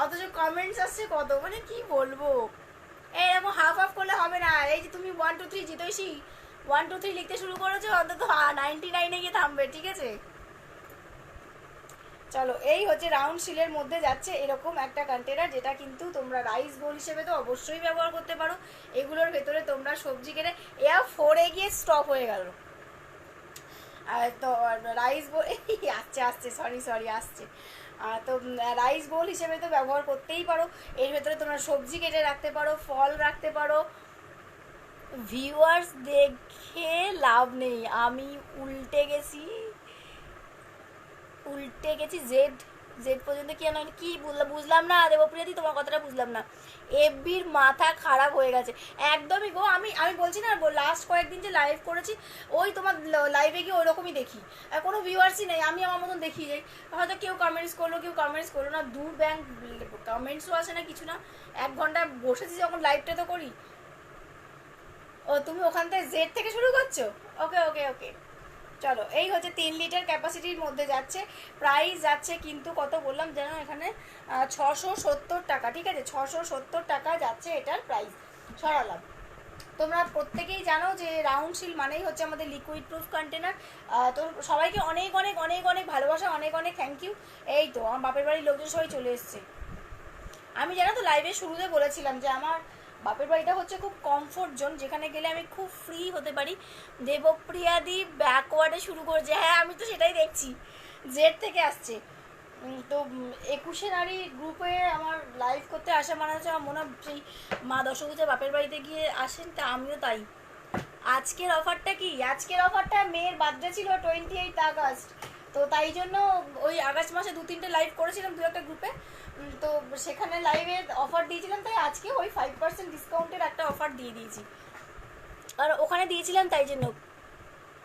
অথচ কমেন্টস আসছে কত, মানে কি বলবো। এরকম হাফ হাফ করলে হবে না। এই যে তুমি 1 2 3 জিতৈষী 1 2 3 লিখতে শুরু করেছো, অন্তত 99-এ গিয়ে থামবে। ঠিক আছে, চলো, এই হচ্ছে রাউন্ড শিলের মধ্যে যাচ্ছে এরকম একটা কন্টেনার, যেটা কিন্তু তোমরা রাইস বোল হিসেবে তো অবশ্যই ব্যবহার করতে পারো। এগুলোর ভেতরে তোমরা সবজি কেটে, এয়ার 4-এ গিয়ে স্টপ হয়ে গেল। তো রাইস বোল আসছে আসছে, সরি আসছে। তো রাইস বোল হিসেবে তো ব্যবহার করতেই পারো। এর ভেতরে তোমরা সবজি কেটে রাখতে পারো, ফল রাখতে পারো। ভিউয়ার্স দেখে লাভ নেই, আমি উল্টে গেছি জেড জেড পর্যন্ত। কি বুঝলাম না দেবপ্রিয়াদি, তোমার কথাটা বুঝলাম না। এফবির মাথা খারাপ হয়ে গেছে একদমই গো। আমি বলছি না, লাস্ট কয়েকদিন যে লাইভ করেছি, ওই তোমার লাইভে গিয়ে ওই রকমই দেখি, কোনো ভিউয়ার্সই নেই, আমি আমার মতন দেখি যাই। হয়তো কেউ কমেন্টস করলো না, দূর ব্যাংক কমেন্টসও আসে না, কিছু না। 1 ঘন্টা বসেছি যখন, লাইভটা তো করি। ও তুমি ওখান থেকে জেড থেকে শুরু করছো? ওকে ওকে ওকে, চলো, এই হচ্ছে 3 লিটার ক্যাপাসিটির মধ্যে যাচ্ছে। প্রাইস যাচ্ছে কিন্তু কত বললাম যেন এখানে, 670 টাকা। ঠিক আছে, 670 টাকা যাচ্ছে এটার প্রাইস। সরালাম। তোমরা প্রত্যেকেই জানো যে রাউন্ড শিল মানেই হচ্ছে আমাদের লিকুইড প্রুফ কন্টেনার। তো সবাইকে অনেক অনেক অনেক অনেক ভালোবাসা, অনেক অনেক থ্যাংক ইউ। এই তো আমার বাপের বাড়ির লোকজন সবাই চলে এসছে। আমি জানো তো লাইভের শুরুতে বলেছিলাম যে আমার বাপের বাড়িটা হচ্ছে খুব কমফোর্ট জোন, যেখানে গেলে আমি খুব ফ্রি হতে পারি। দেবপ্রিয়াদি ব্যাকওয়ার্ডে শুরু করছে, হ্যাঁ আমি তো সেটাই দেখছি, জেড থেকে আসছে। তো 21শে নারী গ্রুপে আমার লাইভ করতে আসা মানে হচ্ছে আমার মনে হয় সেই মা দশভূজা বাপের বাড়িতে গিয়ে আসেন, তা আমিও তাই। আজকের অফারটা কি? আজকের অফারটা মেয়ের বার্থডে ছিল 28 আগস্ট, তো তাই জন্য ওই আগস্ট মাসে 2-3টে লাইভ করেছিলাম 2-একটা গ্রুপে, তো সেখানে লাইভে অফার দিয়েছিলাম, তাই আজকে ওই 5% ডিসকাউন্টের একটা অফার দিয়ে দিয়েছি। আর ওখানে দিয়েছিলাম তাই জন্য।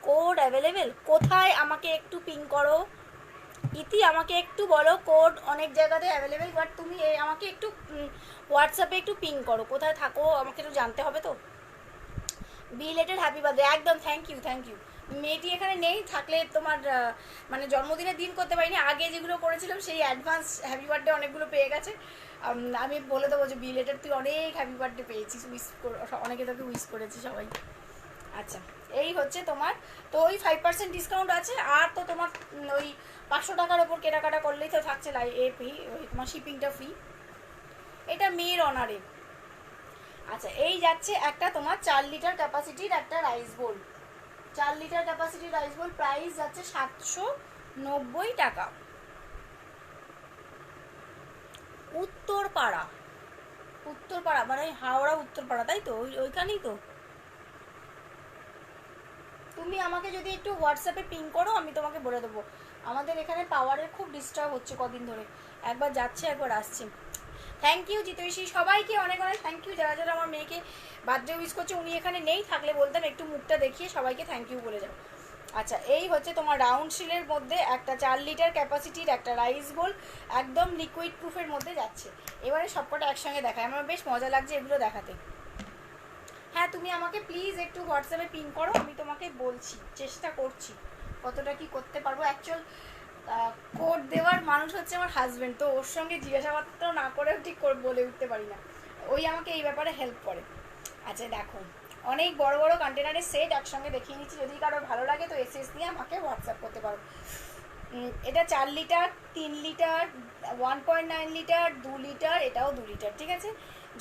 কোড অ্যাভেলেবেল কোথায় আমাকে একটু পিং করো, ইতি আমাকে একটু বলো। কোড অনেক জায়গাতে অ্যাভেলেবেল, বাট তুমি আমাকে একটু হোয়াটসঅ্যাপে একটু পিং করো, কোথায় থাকো আমাকে একটু জানতে হবে তো। বিলেটেড হ্যাপি বার্থডে, একদম থ্যাংক ইউ। মেয়েটি এখানে নেই, থাকলে তোমার মানে জন্মদিনের দিন করতে পারিনি, আগে যেগুলো করেছিলাম সেই অ্যাডভান্স হ্যাপি বার্থডে অনেকগুলো পেয়ে গেছে। আমি বলে দেবো যে বিলেটেড তুই অনেক হ্যাপি বার্থডে পেয়েছিস, অনেকে তোকে উইশ করেছি সবাই। আচ্ছা, এই হচ্ছে তোমার, তো ওই 5% ডিসকাউন্ট আছে। আর তো তোমার ওই 500 টাকার ওপর কেনাকাটা করলেই তো থাকছে ফি, তোমার শিপিংটা ফ্রি। এটা মেয়ের অনারে। আচ্ছা, এই যাচ্ছে একটা তোমার 4 লিটার ক্যাপাসিটির একটা রাইস বোল। 4 লিটার ক্যাপাসিটির রাইস বোল, প্রাইস যাচ্ছে 790 টাকা। উত্তরপাড়া, উত্তরপাড়া মানে হাওড়া উত্তরপাড়া, তাই তো? ওইখানেই তো। তুমি আমাকে যদি একটু হোয়াটসঅ্যাপে পিং করো, আমি তোমাকে বলে দেবো। আমাদের এখানে পাওয়ারের খুব ডিস্টার্ব হচ্ছে কদিন ধরে, একবার যাচ্ছে একবার আসছে। থ্যাংক ইউ জিতৈষী, সবাইকে অনেক অনেক থ্যাংক ইউ। যারা যারা আমার মেয়েকে বার্থডে উইশ করছে, উনি এখানে নেই, থাকলে বলতেন একটু মুখটা দেখিয়ে সবাইকে থ্যাংক ইউ বলে যাও। আচ্ছা, এই হচ্ছে তোমার রাউন্ড শিলের মধ্যে একটা 4 লিটার ক্যাপাসিটির একটা রাইস বোল, একদম লিকুইড প্রুফের মধ্যে যাচ্ছে। এবারে সবকটা একসঙ্গে দেখায়, আমার বেশ মজা লাগছে এগুলো দেখাতে। হ্যাঁ, তুমি আমাকে প্লিজ একটু হোয়াটসঅ্যাপে পিং করো, আমি তোমাকে বলছি, চেষ্টা করছি কতটা কি করতে পারবো। অ্যাকচুয়াল কোড দেওয়ার মানুষ হচ্ছে আমার হাজব্যান্ড, তো ওর সঙ্গে জিজ্ঞাসাবাদ না করেও ঠিক বলে উঠতে পারি না, ওই আমাকে এই ব্যাপারে হেল্প করে। আচ্ছা দেখো, অনেক বড় বড় কন্টেনারের সেট একসঙ্গে দেখিয়ে নিচ্ছি, যদি কারোর ভালো লাগে তো এসএস দিয়ে আমাকে হোয়াটসঅ্যাপ করতে পারো। এটা 4 লিটার, 3 লিটার, 1.9 লিটার, 2 লিটার, এটাও 2 লিটার, ঠিক আছে?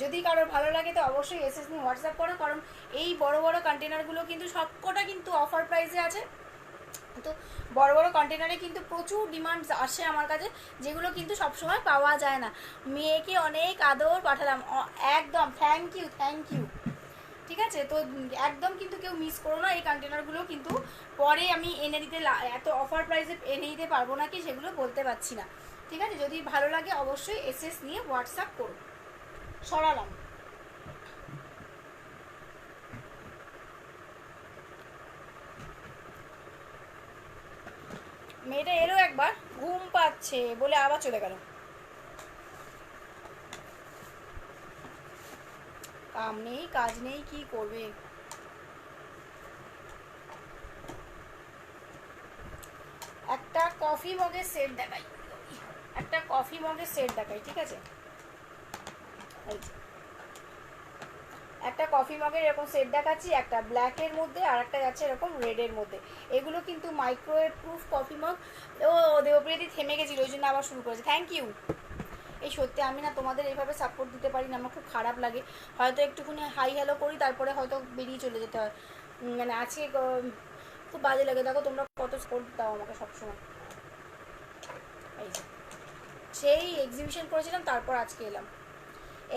যদি কারোর ভালো লাগে তো অবশ্যই এসএস নিয়ে হোয়াটসঅ্যাপ করো, কারণ এই বড় বড় কন্টেনারগুলো কিন্তু সবকটা কিন্তু অফার প্রাইসে আছে। তো বড় বড় কন্টেনারে কিন্তু প্রচুর ডিমান্ড আসে আমার কাছে, যেগুলো কিন্তু সবসময় পাওয়া যায় না। মেয়েকে অনেক আদর পাঠালাম, একদম থ্যাংক ইউ, থ্যাংক ইউ। ঠিক আছে, তো একদম কিন্তু কেউ মিস করো না। এই কন্টেনারগুলো কিন্তু পরে আমি এনে দিতে, এত অফার প্রাইসে এনে দিতে পারবো না কি সেগুলো বলতে পারছি না। ঠিক আছে, যদি ভালো লাগে অবশ্যই এসএস নিয়ে হোয়াটসঅ্যাপ করো। সরালাম। মেয়েটা এলো একবার, ঘুম পাচ্ছে বলে আবার চলে গেল। কাম নেই কাজ নেই, কি করবে। একটা কফি মগের সেট দেখাই, একটা কফি মগের সেট দেখাই, ঠিক আছে? একটা কফি মগের এরকম সেট দেখাচ্ছি, একটা ব্ল্যাকের মধ্যে আর একটা যাচ্ছে এরকম রেডের মধ্যে। এগুলো কিন্তু মাইক্রোওয়েভ প্রুফ কফি মগ। ও দেবপ্রিয়তি থেমে গেছিল, ওই জন্য আবার শুরু করেছে, থ্যাংক ইউ। এই সত্যি আমি না তোমাদের এইভাবে সাপোর্ট দিতে পারি না, আমার খুব খারাপ লাগে। হয়তো একটুখানি হাই হ্যালো করি, তারপরে হয়তো বেরিয়ে চলে যেতে হয়। মানে আজকে খুব বাজে লাগে। দেখো তোমরা কত সাপোর্ট দাও আমাকে সবসময়। এই যে সেই এক্সিবিশন করেছিলাম, তারপর আজকে এলাম।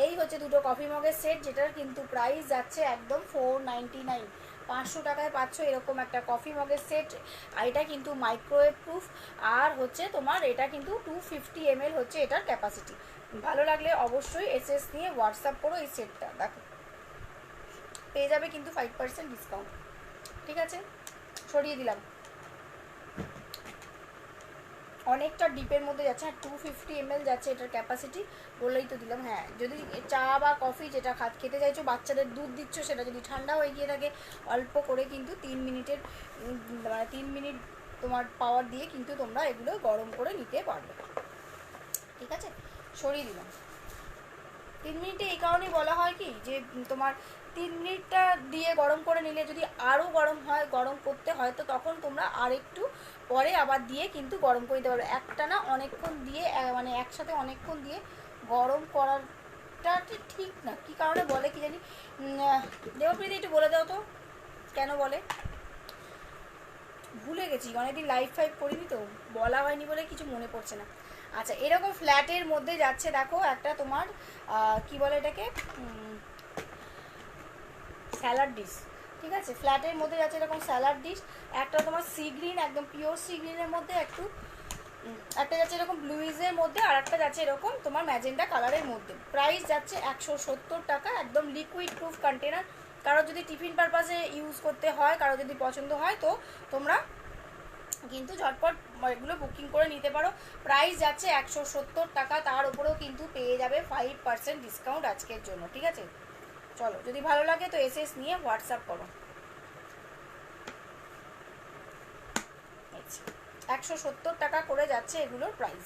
এই হচ্ছে দুটো কফি মগের সেট, যেটার কিন্তু প্রাইস যাচ্ছে একদম 499, 500 টাকায় পাচ্ছ এরকম একটা কফি মগের সেট। আর এটা কিন্তু মাইক্রোওয়েভ প্রুফ, আর হচ্ছে তোমার এটা কিন্তু 250 ml হচ্ছে এটার ক্যাপাসিটি। ভালো লাগলে অবশ্যই এসএস নিয়ে হোয়াটসঅ্যাপ করো। এই সেটটা দেখো, পেয়ে যাবে কিন্তু 5% ডিসকাউন্ট, ঠিক আছে? সরিয়ে দিলাম। অনেকটা ডিপের মধ্যে যাচ্ছে, হ্যাঁ 250 ml যাচ্ছে এটার ক্যাপাসিটি, বলেই তো দিলাম। হ্যাঁ, যদি চা বা কফি যেটা খেতে চাইছো, বাচ্চাদের দুধ দিচ্ছ, সেটা যদি ঠান্ডা হয়ে গিয়ে থাকে, অল্প করে কিন্তু 3 মিনিটের মানে 3 মিনিট তোমার পাওয়ার দিয়ে কিন্তু তোমরা এগুলো গরম করে নিতে পারবে, ঠিক আছে? সরিয়ে দিলাম। 3 মিনিটে এই কারণেই বলা হয় কি, যে তোমার 3 মিনিটটা দিয়ে গরম করে নিলে যদি আরও গরম করতে হয়, তো তখন তোমরা আর একটু পরে আবার দিয়ে কিন্তু গরম করে দিতে পারবে। একটা না অনেকক্ষণ দিয়ে, মানে একসাথে অনেকক্ষণ দিয়ে গরম করাটা ঠিক না। কী কারণে বলে কি জানি। দেবপ্রীতি একটু বলে দাও তো কেন বলে, ভুলে গেছি, অনেকদিন লাইভ ফাইভ করিনি তো, বলা হয়নি বলে কিছু মনে পড়ছে না। আচ্ছা, এরকম ফ্ল্যাটের মধ্যে যাচ্ছে দেখো একটা তোমার কি বলে এটাকে, স্যালাড ডিশ, ঠিক আছে? ফ্ল্যাটের মধ্যে যাচ্ছে এরকম স্যালাড ডিশ। একটা তোমার সি গ্রিন, একদম পিওর সি গ্রিনের মধ্যে একটু, একটা যাচ্ছে এরকম ব্লুইজের মধ্যে, আর একটা যাচ্ছে এরকম তোমার ম্যাজেন্টা কালারের মধ্যে। প্রাইস যাচ্ছে 170 টাকা, একদম লিকুইড প্রুফ কন্টেনার। কারো যদি টিফিন পারপাসে ইউজ করতে হয়, কারো যদি পছন্দ হয়, তো তোমরা কিন্তু ঝটপট এগুলো বুকিং করে নিতে পারো। প্রাইস যাচ্ছে 170 টাকা, তার উপরেও কিন্তু পেয়ে যাবে 5% ডিসকাউন্ট আজকের জন্য, ঠিক আছে? চলো, যদি ভালো লাগে তো এসএস নিয়ে হোয়াটসঅ্যাপ করো। 170 টাকা করে যাচ্ছে এগুলোর প্রাইস,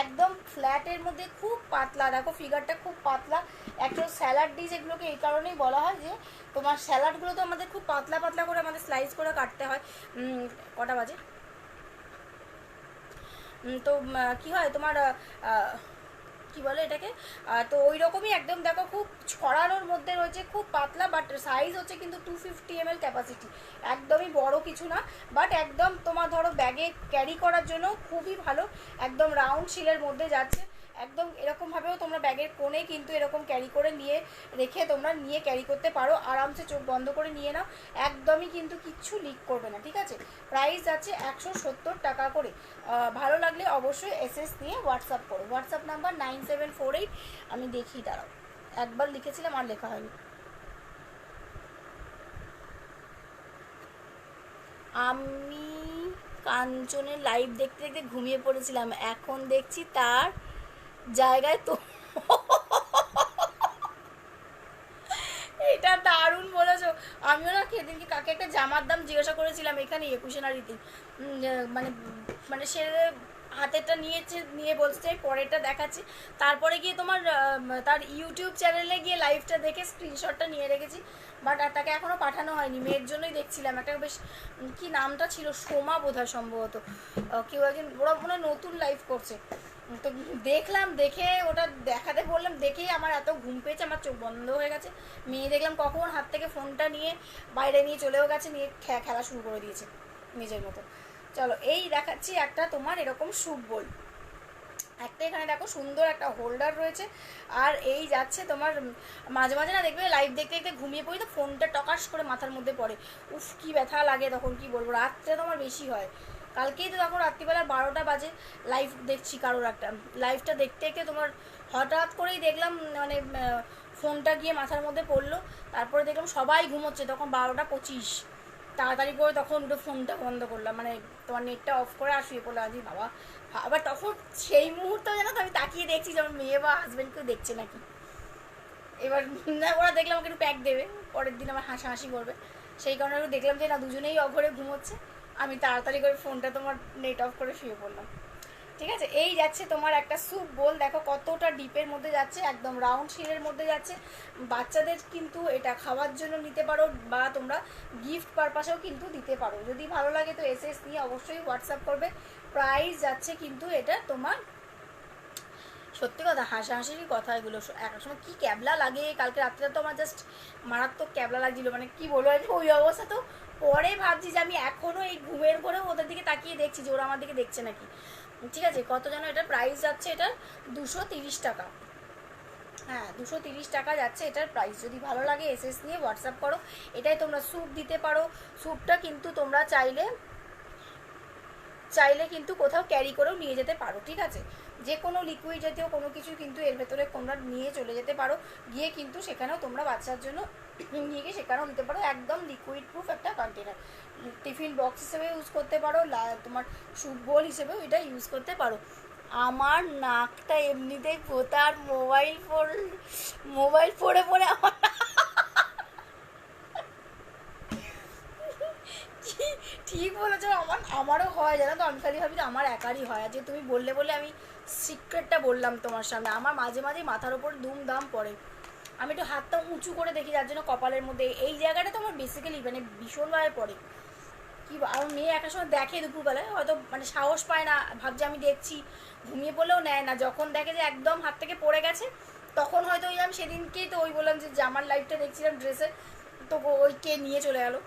একদম ফ্ল্যাটের মধ্যে, খুব পাতলা। দেখো ফিগারটা খুব পাতলা। অ্যাকচুয়াল স্যালাড ডিশ এগুলোকে এই কারণেই বলা হয় যে তোমার স্যালাডগুলো তো আমাদের খুব পাতলা পাতলা করে আমাদের স্লাইস করে কাটতে হয়। কটা বাজে? তো কি হয় তোমার কি বলে এটাকে, তো ওই রকমই একদম দেখো, খুব ছড়ানোর মধ্যে রয়েছে, খুব পাতলা, বাট সাইজ হচ্ছে কিন্তু 250 ml ক্যাপাসিটি, একদমই বড় কিছু না, বাট একদম তোমার ধরো ব্যাগে ক্যারি করার জন্য খুবই ভালো, একদম রাউন্ড শিলের মধ্যে যাচ্ছে, একদম এরকমভাবেও তোমরা ব্যাগের কোণে কিন্তু এরকম ক্যারি করে নিয়ে রেখে তোমরা নিয়ে ক্যারি করতে পারো, আরামসে চোখ বন্ধ করে নিয়ে নাও, একদমই কিন্তু কিচ্ছু লিক করবে না, ঠিক আছে। প্রাইস আছে 170 টাকা করে। ভালো লাগলে অবশ্যই এসএস নিয়ে হোয়াটসঅ্যাপ করো, হোয়াটসঅ্যাপ নাম্বার 9748, আমি দেখি দাঁড়াও, একবার লিখেছিলাম আর লেখা হয়নি। আমি কাঞ্চনের লাইভ দেখতে দেখতে ঘুমিয়ে পড়েছিলাম, এখন দেখছি তার জায়গায় তো এটা দারুণ বলেছো। আমিও না সেদিনকে কাকে একটা জামার দাম জিজ্ঞাসা করেছিলাম এখানে 21 মানে মানে সে হাতেরটা নিয়ে বলছে পরেরটা দেখাচ্ছি, তারপরে গিয়ে তোমার তার ইউটিউব চ্যানেলে গিয়ে লাইভটা দেখে স্ক্রিনশটটা নিয়ে রেখেছি, বাট আর তাকে এখনও পাঠানো হয়নি, মেয়ের জন্যই দেখছিলাম, একটা বেশ কি নামটা ছিল, সোমা বোধহয় সম্ভবত, কেউ একজন, ওরা মনে হয় নতুন লাইভ করছে, তো দেখলাম, দেখে ওটা দেখাতে বললাম, দেখেই আমার এত ঘুম পেয়েছে, আমার চোখ বন্ধ হয়ে গেছে, মেয়ে দেখলাম কখন হাত থেকে ফোনটা নিয়ে বাইরে নিয়ে চলেও গেছে, নিয়ে খেলা শুরু করে দিয়েছে নিজের মতো। চলো এই দেখাচ্ছি একটা তোমার এরকম স্যুপ বোল, একটা এখানে দেখো সুন্দর একটা হোল্ডার রয়েছে, আর এই যাচ্ছে তোমার মাঝে মাঝে না দেখবে লাইভ দেখতে দেখতে ঘুমিয়ে পড়ি তো ফোনটা টকাশ করে মাথার মধ্যে পড়ে, উফ কি ব্যথা লাগে তখন, কি বলবো, রাত্রে তোমার বেশি হয়, কালকেই তো তখন রাত্রিবেলা 12টা বাজে লাইভ দেখছি কারোর একটা, লাইভটা দেখতে দেখতে তোমার হঠাৎ করেই দেখলাম মানে ফোনটা গিয়ে মাথার মধ্যে পড়লো, তারপরে দেখলাম সবাই ঘুমোচ্ছে, তখন 12টা 25, তাড়াতাড়ি করে তখন উঠে ফোনটা বন্ধ করলাম, মানে তোমার নেটটা অফ করে আর শুয়ে পড়লাম, আজি বাবা, আবার তখন সেই মুহূর্তে জানো তো আমি তাকিয়ে দেখছি যেমন মেয়ে বা হাজব্যান্ডকেও দেখছে নাকি, এবার না ওরা দেখলাম আমাকে একটু প্যাক দেবে, পরের দিন আমার হাসাহাসি করবে, সেই কারণে একটু দেখলাম যে না দুজনেই অঘরে ঘুমোচ্ছে, আমি তাড়াতাড়ি করে ফোনটা তোমার নেট অফ করে শুয়ে পড়লাম, ঠিক আছে। এই যাচ্ছে তোমার একটা স্যুপ বোল, দেখো কতটা ডিপের মধ্যে যাচ্ছে, একদম রাউন্ড শিলের মধ্যে যাচ্ছে, বাচ্চাদের কিন্তু এটা খাওয়ার জন্য নিতে পারো, বা তোমরা গিফট পারপাসেও কিন্তু দিতে পারো, যদি ভালো লাগে তো এসএস নিয়ে অবশ্যই হোয়াটসঅ্যাপ করবে। প্রাইস যাচ্ছে কিন্তু এটা তোমার, সত্যি কথা হাসাহাসিরই কথা এগুলো, এক সময় কী ক্যাবলা লাগে, কালকে রাত্রে তো আমার জাস্ট মারাত্মক ক্যাবলা লাগছিলো, মানে কি বলবো ওই অবস্থা, তো পরে ভাবছি যে আমি এখনও এই ঘুমের ঘরেও ওদের দিকে তাকিয়ে দেখছি যে ওরা আমার দিকে দেখছে নাকি, ঠিক আছে। কত যেন এটার প্রাইস যাচ্ছে, এটার 230 টাকা, হ্যাঁ 230 টাকা যাচ্ছে এটার প্রাইস, যদি ভালো লাগে এসএস নিয়ে হোয়াটসঅ্যাপ করো, এটাই তোমরা স্যুপ দিতে পারো, স্যুপটা কিন্তু তোমরা চাইলে কিন্তু কোথাও ক্যারি করেও নিয়ে যেতে পারো, ঠিক আছে, যে কোনো লিকুইড জাতীয় কোনো কিছু কিন্তু এর ভেতরে তোমরা নিয়ে চলে যেতে পারো, গিয়ে কিন্তু সেখানেও তোমরা বাচ্চার জন্য নিয়ে গিয়ে সেখানেও দিতে পারো, একদম লিকুইড প্রুফ একটা কন্টেনার, টিফিন বক্স হিসেবে ইউজ করতে পারো, তোমার স্যুপ বোল হিসেবেও এটা ইউজ করতে পারো। আমার নাকটা এমনিতেই পোতার, মোবাইল পড়ে পড়ে আমার ঠিক বলেছো, আমারও হয় জানো তো, আমি খালি ভাবি আমার একারই হয়, আজকে তুমি বললে বলে আমি সিক্রেটটা বললাম তোমার সামনে, আমার মাঝে মাঝে মাথার ওপর দুমদাম পড়ে, আমি একটু হাতটা উঁচু করে দেখি, যার জন্য কপালের মধ্যে এই জায়গাটা তো আমার বেসিক্যালি মানে ভীষণভাবে পড়ে, কি আমার মেয়ে একটা সময় দেখে দুপুরবেলায়, হয়তো মানে সাহস পায় না, ভাবছে আমি দেখছি, ঘুমিয়ে পড়লেও নেয় না, যখন দেখে যে একদম হাত থেকে পড়ে গেছে, তখন হয়তো ওই আমি সেদিনকেই তো ওই বললাম যে জামার লাইফটা দেখছিলাম ড্রেসে, তো ওই কে নিয়ে চলে গেলো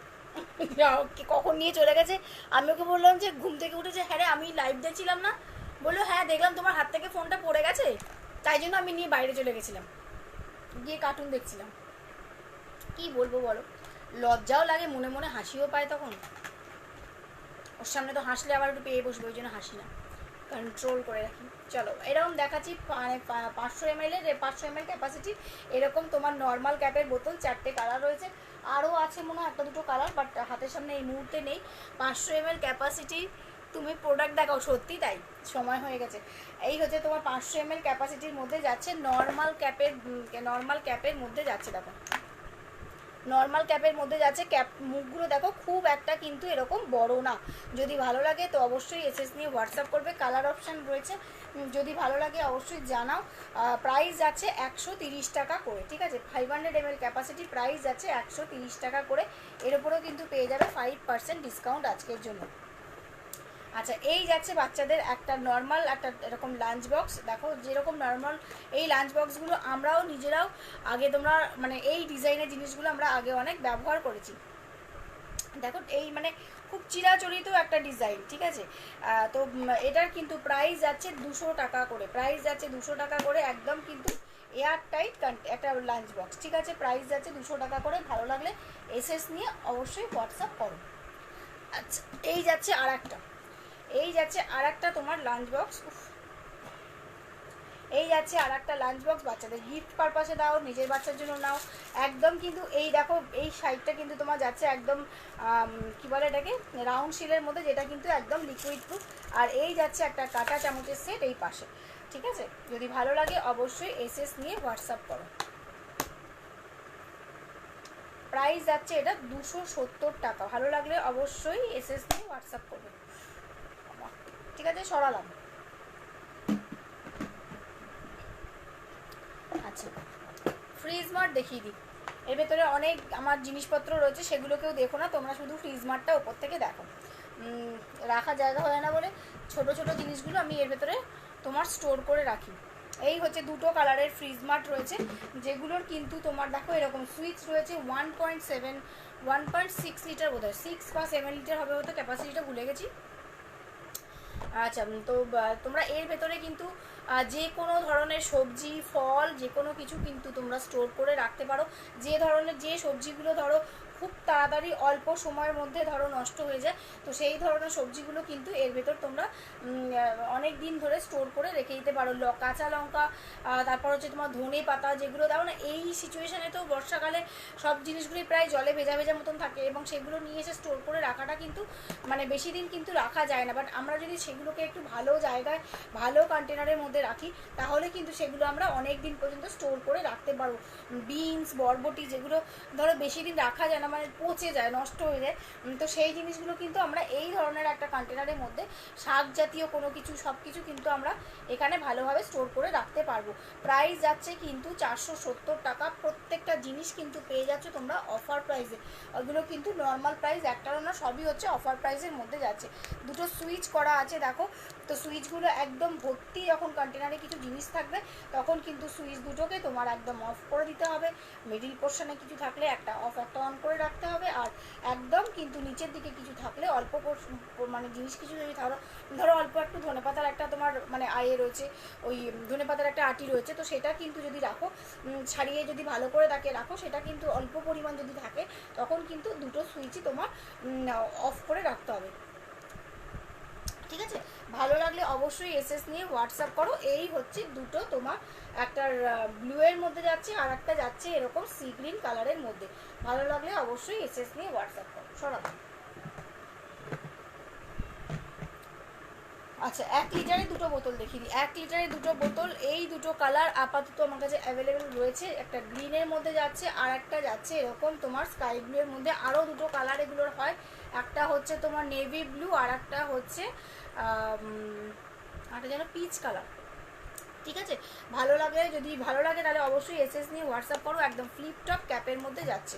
কখন নিয়ে চলে গেছে, আমি ওকে বললাম যে ঘুম থেকে উঠেছে, হ্যাঁ রে আমি লাইভ দেখছিলাম না, বললো হ্যাঁ দেখলাম তোমার হাত থেকে ফোনটা পড়ে গেছে, তাই জন্য আমি নিয়ে বাইরে চলে গেছিলাম, গিয়ে কার্টুন দেখছিলাম, কি বলবো বলো, লজ্জাও লাগে, মনে মনে হাসিও পায় তখন, ওর সামনে তো হাসলে আবার একটু পেয়ে বসবে, ওই জন্য হাসি না, কন্ট্রোল করে রাখি। চলো এরকম দেখাচ্ছি, মানে 500 ml ক্যাপাসিটি, এরকম তোমার নর্মাল ক্যাপের বোতল, 4টে কালার রয়েছে, আরও আছে মনে হয় একটা দুটো কালার, বাট হাতের সামনে এই মুহূর্তে নেই। 500 ml ক্যাপাসিটি, তুমি প্রোডাক্ট দেখাও, সত্যি তাই, সময় হয়ে গেছে। এই হচ্ছে তোমার 500 ml ক্যাপাসিটির মধ্যে যাচ্ছে, নর্মাল ক্যাপের মধ্যে যাচ্ছে, দেখো নর্মাল ক্যাপের মধ্যে যাচ্ছে, ক্যাপ মুখগুলো দেখো খুব একটা কিন্তু এরকম বড় না, যদি ভালো লাগে তো অবশ্যই এসএস নিয়ে হোয়াটসঅ্যাপ করবে, কালার অপশান রয়েছে, যদি ভালো লাগে অবশ্যই জানাও। প্রাইস যাচ্ছে 130 টাকা করে, ঠিক আছে, 500 ml ক্যাপাসিটি, প্রাইস যাচ্ছে 130 টাকা করে, এর উপরেও কিন্তু পেয়ে যাবে 5% ডিসকাউন্ট আজকের জন্য। আচ্ছা, এই যাচ্ছে বাচ্চাদের একটা নর্মাল একটা এরকম লাঞ্চ বক্স। দেখো যেরকম নর্মাল এই লাঞ্চ বক্সগুলো আমরাও নিজেরাও আগে, তোমরা মানে এই ডিজাইনের জিনিসগুলো আমরা আগে অনেক ব্যবহার করেছি। দেখো এই মানে খুব চিরাচরিত একটা ডিজাইন, ঠিক আছে। তো এটার কিন্তু প্রাইস যাচ্ছে 200 টাকা করে, প্রাইস যাচ্ছে 200 টাকা করে, একদম কিন্তু এয়ার টাইট একটা লাঞ্চ বক্স, ঠিক আছে। প্রাইস যাচ্ছে 200 টাকা করে। ভালো লাগলে এসএস নিয়ে অবশ্যই হোয়াটসঅ্যাপ করো। আচ্ছা, এই যাচ্ছে আর একটা, এই যাচ্ছে আর একটা তোমার লাঞ্চ বক্স। এই যাচ্ছে আর একটা লাঞ্চ বক্স, বাচ্চাদের গিফট পারপাসে দাও, নিজের বাচ্চার জন্য নাও, একদম কিন্তু এই দেখো এই সাইডটা কিন্তু তোমার যাচ্ছে একদম কি বলে এটাকে, রাউন্ড শিলের মধ্যে, যেটা কিন্তু একদম লিকুইড প্রুফ। আর এই যাচ্ছে একটা কাঁটা চামচের সেট এই পাশে, ঠিক আছে। যদি ভালো লাগে অবশ্যই এসএস নিয়ে হোয়াটসঅ্যাপ করো। প্রাইস যাচ্ছে এটা 270 টাকা। ভালো লাগলে অবশ্যই এসএস নিয়ে হোয়াটসঅ্যাপ করবে, ঠিক আছে। সরালাম। আচ্ছা, ফ্রিজ মার্ট দেখিয়ে দিই। এর ভেতরে অনেক আমার জিনিসপত্র রয়েছে, সেগুলোকেও দেখো না তোমরা, শুধু ফ্রিজ মার্টটা ওপর থেকে দেখো। রাখার জায়গা হয় না বলে ছোট ছোট জিনিসগুলো আমি এর ভেতরে তোমার স্টোর করে রাখি। এই হচ্ছে দুটো কালারের ফ্রিজ মার্ট রয়েছে, যেগুলোর কিন্তু তোমার দেখো এরকম সুইচ রয়েছে 1.7 1.6 লিটার, বোধ হয় 6 বা 7 লিটার হবে, হয়তো ক্যাপাসিটিটা ভুলে গেছি। আচ্ছা, তো তোমরা এর ভেতরে কিন্তু যে কোনো ধরনের সবজি ফল যে কোনো কিছু কিন্তু তোমরা স্টোর করে রাখতে পারো। যে ধরনের যে সবজিগুলো ধরো খুব তাড়াতাড়ি অল্প সময়ের মধ্যে ধরো নষ্ট হয়ে যায়, তো সেই ধরনের সবজিগুলো কিন্তু এর ভেতর তোমরা অনেক দিন ধরে স্টোর করে রেখে দিতে পারো। কাঁচা লঙ্কা, তারপর হচ্ছে তোমার ধনে পাতা, যেগুলো দাও না এই সিচুয়েশানে, তো বর্ষাকালে সব জিনিসগুলোই প্রায় জলে ভেজা ভেজা মতন থাকে, এবং সেগুলো নিয়ে এসে স্টোর করে রাখাটা কিন্তু মানে বেশি দিন কিন্তু রাখা যায় না। বাট আমরা যদি সেগুলোকে একটু ভালো জায়গায় ভালো কন্টেনারের মধ্যে রাখি, তাহলে কিন্তু সেগুলো আমরা অনেক দিন পর্যন্ত স্টোর করে রাখতে পারবো। বিনস, বরবটি, যেগুলো ধরো বেশি দিন রাখা যায় না, মানে পচে যায়, নষ্ট হয়ে যায়, তো সেই জিনিসগুলো কিন্তু আমরা এই ধরনের একটা কন্টেনারের মধ্যে শাক জাতীয় কোনো কিছু সব কিছু কিন্তু আমরা এখানে ভালোভাবে স্টোর করে রাখতে পারবো। প্রাইস যাচ্ছে কিন্তু 470 টাকা। প্রত্যেকটা জিনিস কিন্তু পেয়ে যাচ্ছ তোমরা অফার প্রাইসে। ওগুলো কিন্তু নর্মাল প্রাইস একটারও না, সবই হচ্ছে অফার প্রাইসের মধ্যে যাচ্ছে। দুটো সুইচ করা আছে দেখো, তো সুইচগুলো একদম ভর্তি, যখন কন্টেনারে কিছু জিনিস থাকবে তখন কিন্তু সুইচ দুটোকে তোমার একদম অফ করে দিতে হবে। মিডিল পোর্শনে কিছু থাকলে একটা অফ একটা অন করে রাখতে হবে, আর একদম কিন্তু নিচের দিকে কিছু থাকলে অল্প মানে জিনিস কিছু যদি ধরো অল্প একটু ধনেপাতার একটা তোমার মানে আয়ে রয়েছে, ওই ধনেপাতার একটা আটি রয়েছে, তো সেটা কিন্তু যদি রাখো ছাড়িয়ে যদি ভালো করে তাকে রাখো, সেটা কিন্তু অল্প পরিমাণ যদি থাকে তখন কিন্তু দুটো সুইচই তোমার অফ করে রাখতে হবে, ঠিক আছে। ভালো লাগলে অবশ্যই এসএস নিয়ে হোয়াটসঅ্যাপ করো। এই হচ্ছে দুটো তোমার, একটা ব্লু এর মধ্যে যাচ্ছে আর একটা যাচ্ছে এরকম সি গ্রিন কালারের মধ্যে। ভালো লাগলে অবশ্যই এসএস নিয়ে হোয়াটসঅ্যাপ করো। সরাবো। আচ্ছা, 1 লিটারের দুটো বোতল দেখিয়ে দিই। 1 লিটারের দুটো বোতল, এই দুটো কালার আপাতত আমার কাছে অ্যাভেলেবেল রয়েছে। একটা গ্রিনের মধ্যে যাচ্ছে আর একটা যাচ্ছে এরকম তোমার স্কাই ব্লু এর মধ্যে। আরও দুটো কালার এগুলোর হয়, একটা হচ্ছে তোমার নেভি ব্লু আর একটা হচ্ছে একটা যেন পিচ কালার, ঠিক আছে। ভালো লাগে, যদি ভালো লাগে তাহলে অবশ্যই এসএস নিয়ে হোয়াটসঅ্যাপ করো। একদম ফ্লিপটপ ক্যাপের মধ্যে যাচ্ছে,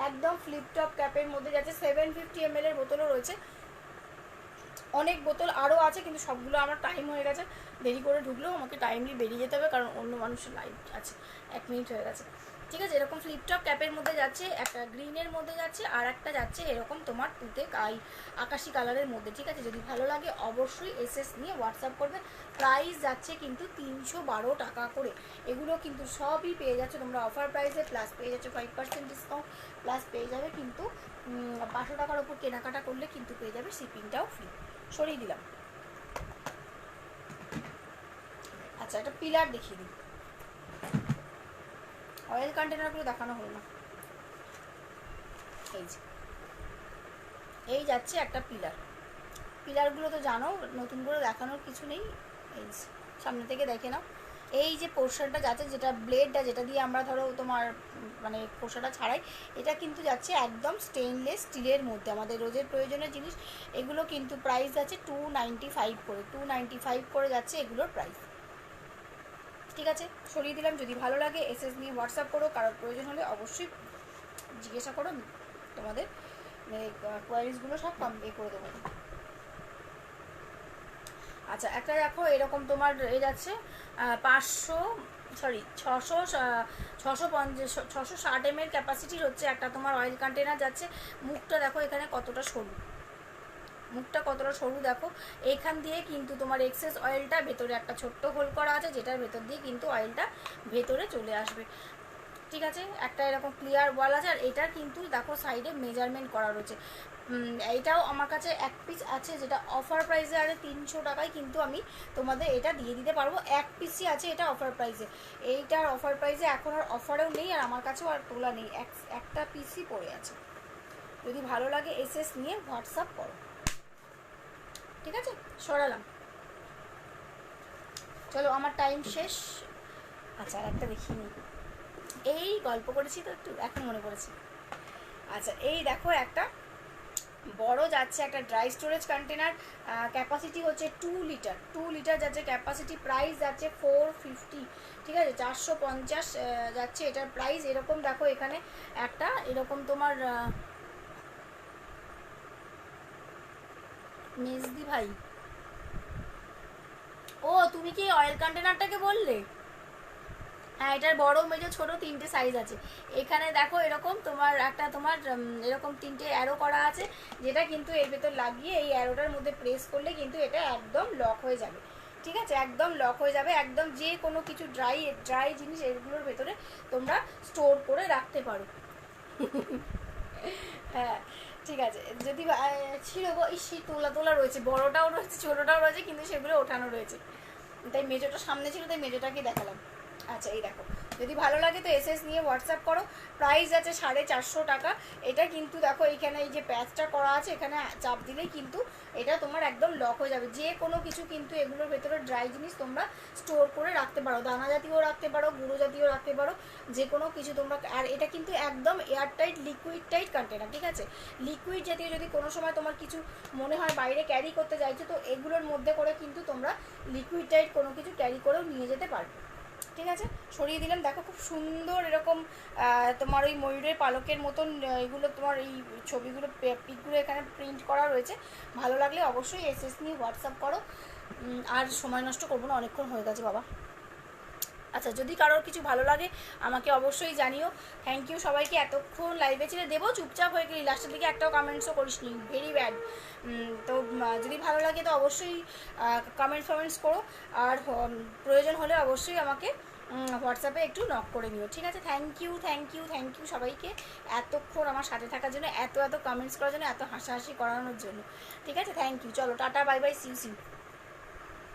একদম ফ্লিপটপ ক্যাপের মধ্যে যাচ্ছে। 750 ml এর বোতলও রয়েছে, অনেক বোতল আরও আছে, কিন্তু সবগুলো আমার টাইম হয়ে গেছে, দেরি করে ঢুকলেও আমাকে টাইমলি বেরিয়ে যেতে হবে, কারণ অন্য মানুষের লাইভ আছে। 1 মিনিট হয়ে গেছে, ঠিক আছে। এরকম ফ্লিপটপ ক্যাপের মধ্যে যাচ্ছে, একটা গ্রিনের মধ্যে যাচ্ছে আর একটা যাচ্ছে এরকম তোমার তুতে আকাশি কালারের মধ্যে, ঠিক আছে। যদি ভালো লাগে অবশ্যই এসএস নিয়ে হোয়াটসঅ্যাপ করবে। প্রাইস যাচ্ছে কিন্তু 312 টাকা করে। এগুলো কিন্তু সবই পেয়ে যাচ্ছে তোমরা অফার প্রাইসে, প্লাস পেয়ে যাচ্ছে 5% ডিসকাউন্ট, প্লাস পেয়ে যাবে কিন্তু 500 টাকার ওপর কেনাকাটা করলে কিন্তু পেয়ে যাবে শিপিংটাও ফ্রি। সরিয়ে দিলাম। আচ্ছা, একটা পিলার দেখিয়ে দিই। অয়েল কন্টেনারগুলো দেখানো হলো না। এই যাচ্ছে একটা পিলার। পিলারগুলো তো জানো, নতুন করে দেখানোর কিছু নেই। এই সামনে থেকে দেখে নাও, এই যে পোর্শনটা যাচ্ছে, যেটা ব্লেডটা যেটা দিয়ে আমরা ধরো তোমার মানে পোর্শনটা ছাড়াই, এটা কিন্তু যাচ্ছে একদম স্টেইনলেস স্টিলের মধ্যে, আমাদের রোজের প্রয়োজনীয় জিনিস। এগুলো কিন্তু প্রাইস যাচ্ছে 295 করে, 295 করে যাচ্ছে এগুলোর প্রাইস, ঠিক আছে। সরিয়ে দিলাম। যদি ভালো লাগে এসএস নিয়ে হোয়াটসঅ্যাপ করো, কারোর প্রয়োজন হলে অবশ্যই জিজ্ঞাসা করো, তোমাদের কোয়ারিজগুলো সব করে দেবো। আচ্ছা একটা দেখো এরকম তোমার এ যাচ্ছে 500 সরি 660 ml ক্যাপাসিটির হচ্ছে একটা তোমার অয়েল কন্টেনার যাচ্ছে। মুখটা দেখো এখানে কতটা সরু, মুখটা কতটা সরু দেখো। এইখান দিয়ে কিন্তু তোমার এক্সেস অয়েলটা ভেতরে একটা ছোট্ট হোল করা আছে, যেটার ভেতর দিয়ে কিন্তু অয়েলটা ভেতরে চলে আসবে। ঠিক আছে, একটা এরকম ক্লিয়ার ওয়াল আছে। আর এটার কিন্তু দেখো সাইডে মেজারমেন্ট করা রয়েছে। এটাও আমার কাছে এক পিস আছে, যেটা অফার প্রাইসে আছে 300 টাকায়, কিন্তু আমি তোমাদের এটা দিয়ে দিতে পারবো। এক পিসই আছে এটা অফার প্রাইসে, এইটার অফার প্রাইসে এখন আর অফারেও নেই, আর আমার কাছেও আর তোলা নেই, একটা পিসই পড়ে আছে। যদি ভালো লাগে এসএস নিয়ে হোয়াটসঅ্যাপ করো। ঠিক আছে, সরালাম। চলো আমার টাইম শেষ। আচ্ছা আর একটা দেখিনি, এই গল্প করেছি তো একটু, এখন মনে পড়েছে। আচ্ছা এই দেখো একটা বড় যাচ্ছে একটা ড্রাই স্টোরেজ কন্টেনার, ক্যাপাসিটি হচ্ছে 2 লিটার যাচ্ছে ক্যাপাসিটি, প্রাইস যাচ্ছে 450। ঠিক আছে, 450 যাচ্ছে এটার প্রাইস। এরকম দেখো এখানে একটা এরকম তোমার মেজদি ভাই, ও তুমি কি অয়েল কন্টেনারটাকে বললে? হ্যাঁ এটার বড় মেজো ছোট 3টে সাইজ আছে। এখানে দেখো এরকম তোমার একটা তোমার এরকম 3টে অ্যারো করা আছে, যেটা কিন্তু এর ভেতর লাগিয়ে এই অ্যারোটার মধ্যে প্রেস করলে কিন্তু এটা একদম লক হয়ে যাবে। ঠিক আছে, একদম লক হয়ে যাবে, একদম যে কোনো কিছু ড্রাই ড্রাই জিনিস এগুলোর ভেতরে তোমরা স্টোর করে রাখতে পারো। হ্যাঁ ঠিক আছে, যদি ছিল গো এই তোলা তোলা রয়েছে, বড়টাও রয়েছে ছোটোটাও রয়েছে, কিন্তু সেগুলো ওঠানো রয়েছে, তাই মেজোটা সামনে ছিল তাই মেজোটাকে দেখালাম। আচ্ছা এই দেখো, যদি ভালো লাগে তো এসএস নিয়ে হোয়াটসঅ্যাপ করো। প্রাইস আছে 450 টাকা। এটা কিন্তু দেখো এইখানে এই যে প্যাচটা করা আছে, এখানে চাপ দিলেই কিন্তু এটা তোমার একদম লক হয়ে যাবে। যে কোনো কিছু কিন্তু এগুলোর ভেতরে ড্রাই জিনিস তোমরা স্টোর করে রাখতে পারো, দানা জাতীয় রাখতে পারো, গুঁড়ো জাতীয় রাখতে পারো, যে কোনো কিছু তোমরা। আর এটা কিন্তু একদম এয়ারটাইট লিকুইড টাইট কন্টেনার। ঠিক আছে, লিকুইড জাতীয় যদি কোনো সময় তোমার কিছু মনে হয় বাইরে ক্যারি করতে চাইছো, তো এগুলোর মধ্যে করে কিন্তু তোমরা লিকুইড টাইট কোনো কিছু ক্যারি করেও নিয়ে যেতে পারবে। ঠিক আছে, সরিয়ে দিলাম। দেখো খুব সুন্দর এরকম তোমার ওই ময়ূরের পালকের মতন এগুলো তোমার এই ছবিগুলো পিকগুলো এখানে প্রিন্ট করা রয়েছে। ভালো লাগলে অবশ্যই এসএস নিয়ে হোয়াটসঅ্যাপ করো। আর সময় নষ্ট করবো না, অনেকক্ষণ হয়ে গেছে বাবা। আচ্ছা যদি কারোর কিছু ভালো লাগে আমাকে অবশ্যই জানিও। থ্যাংক ইউ সবাইকে, এতক্ষণ লাইভে ছিলে। দেবো চুপচাপ হয়ে গেলি, লাস্টের দিকে একটাও কমেন্টসও করিস নি, ভেরি ব্যাড। তো যদি ভালো লাগে তো অবশ্যই কমেন্টস করো, আর প্রয়োজন হলে অবশ্যই আমাকে হোয়াটসঅ্যাপে একটু নক করে নিও। ঠিক আছে, থ্যাংক ইউ সবাইকে এতক্ষণ আমার সাথে থাকার জন্য, এত কমেন্টস করার জন্য, এত হাসাহাসি করানোর জন্য। ঠিক আছে, থ্যাংক ইউ। চলো টাটা, বাই বাই, সিউ।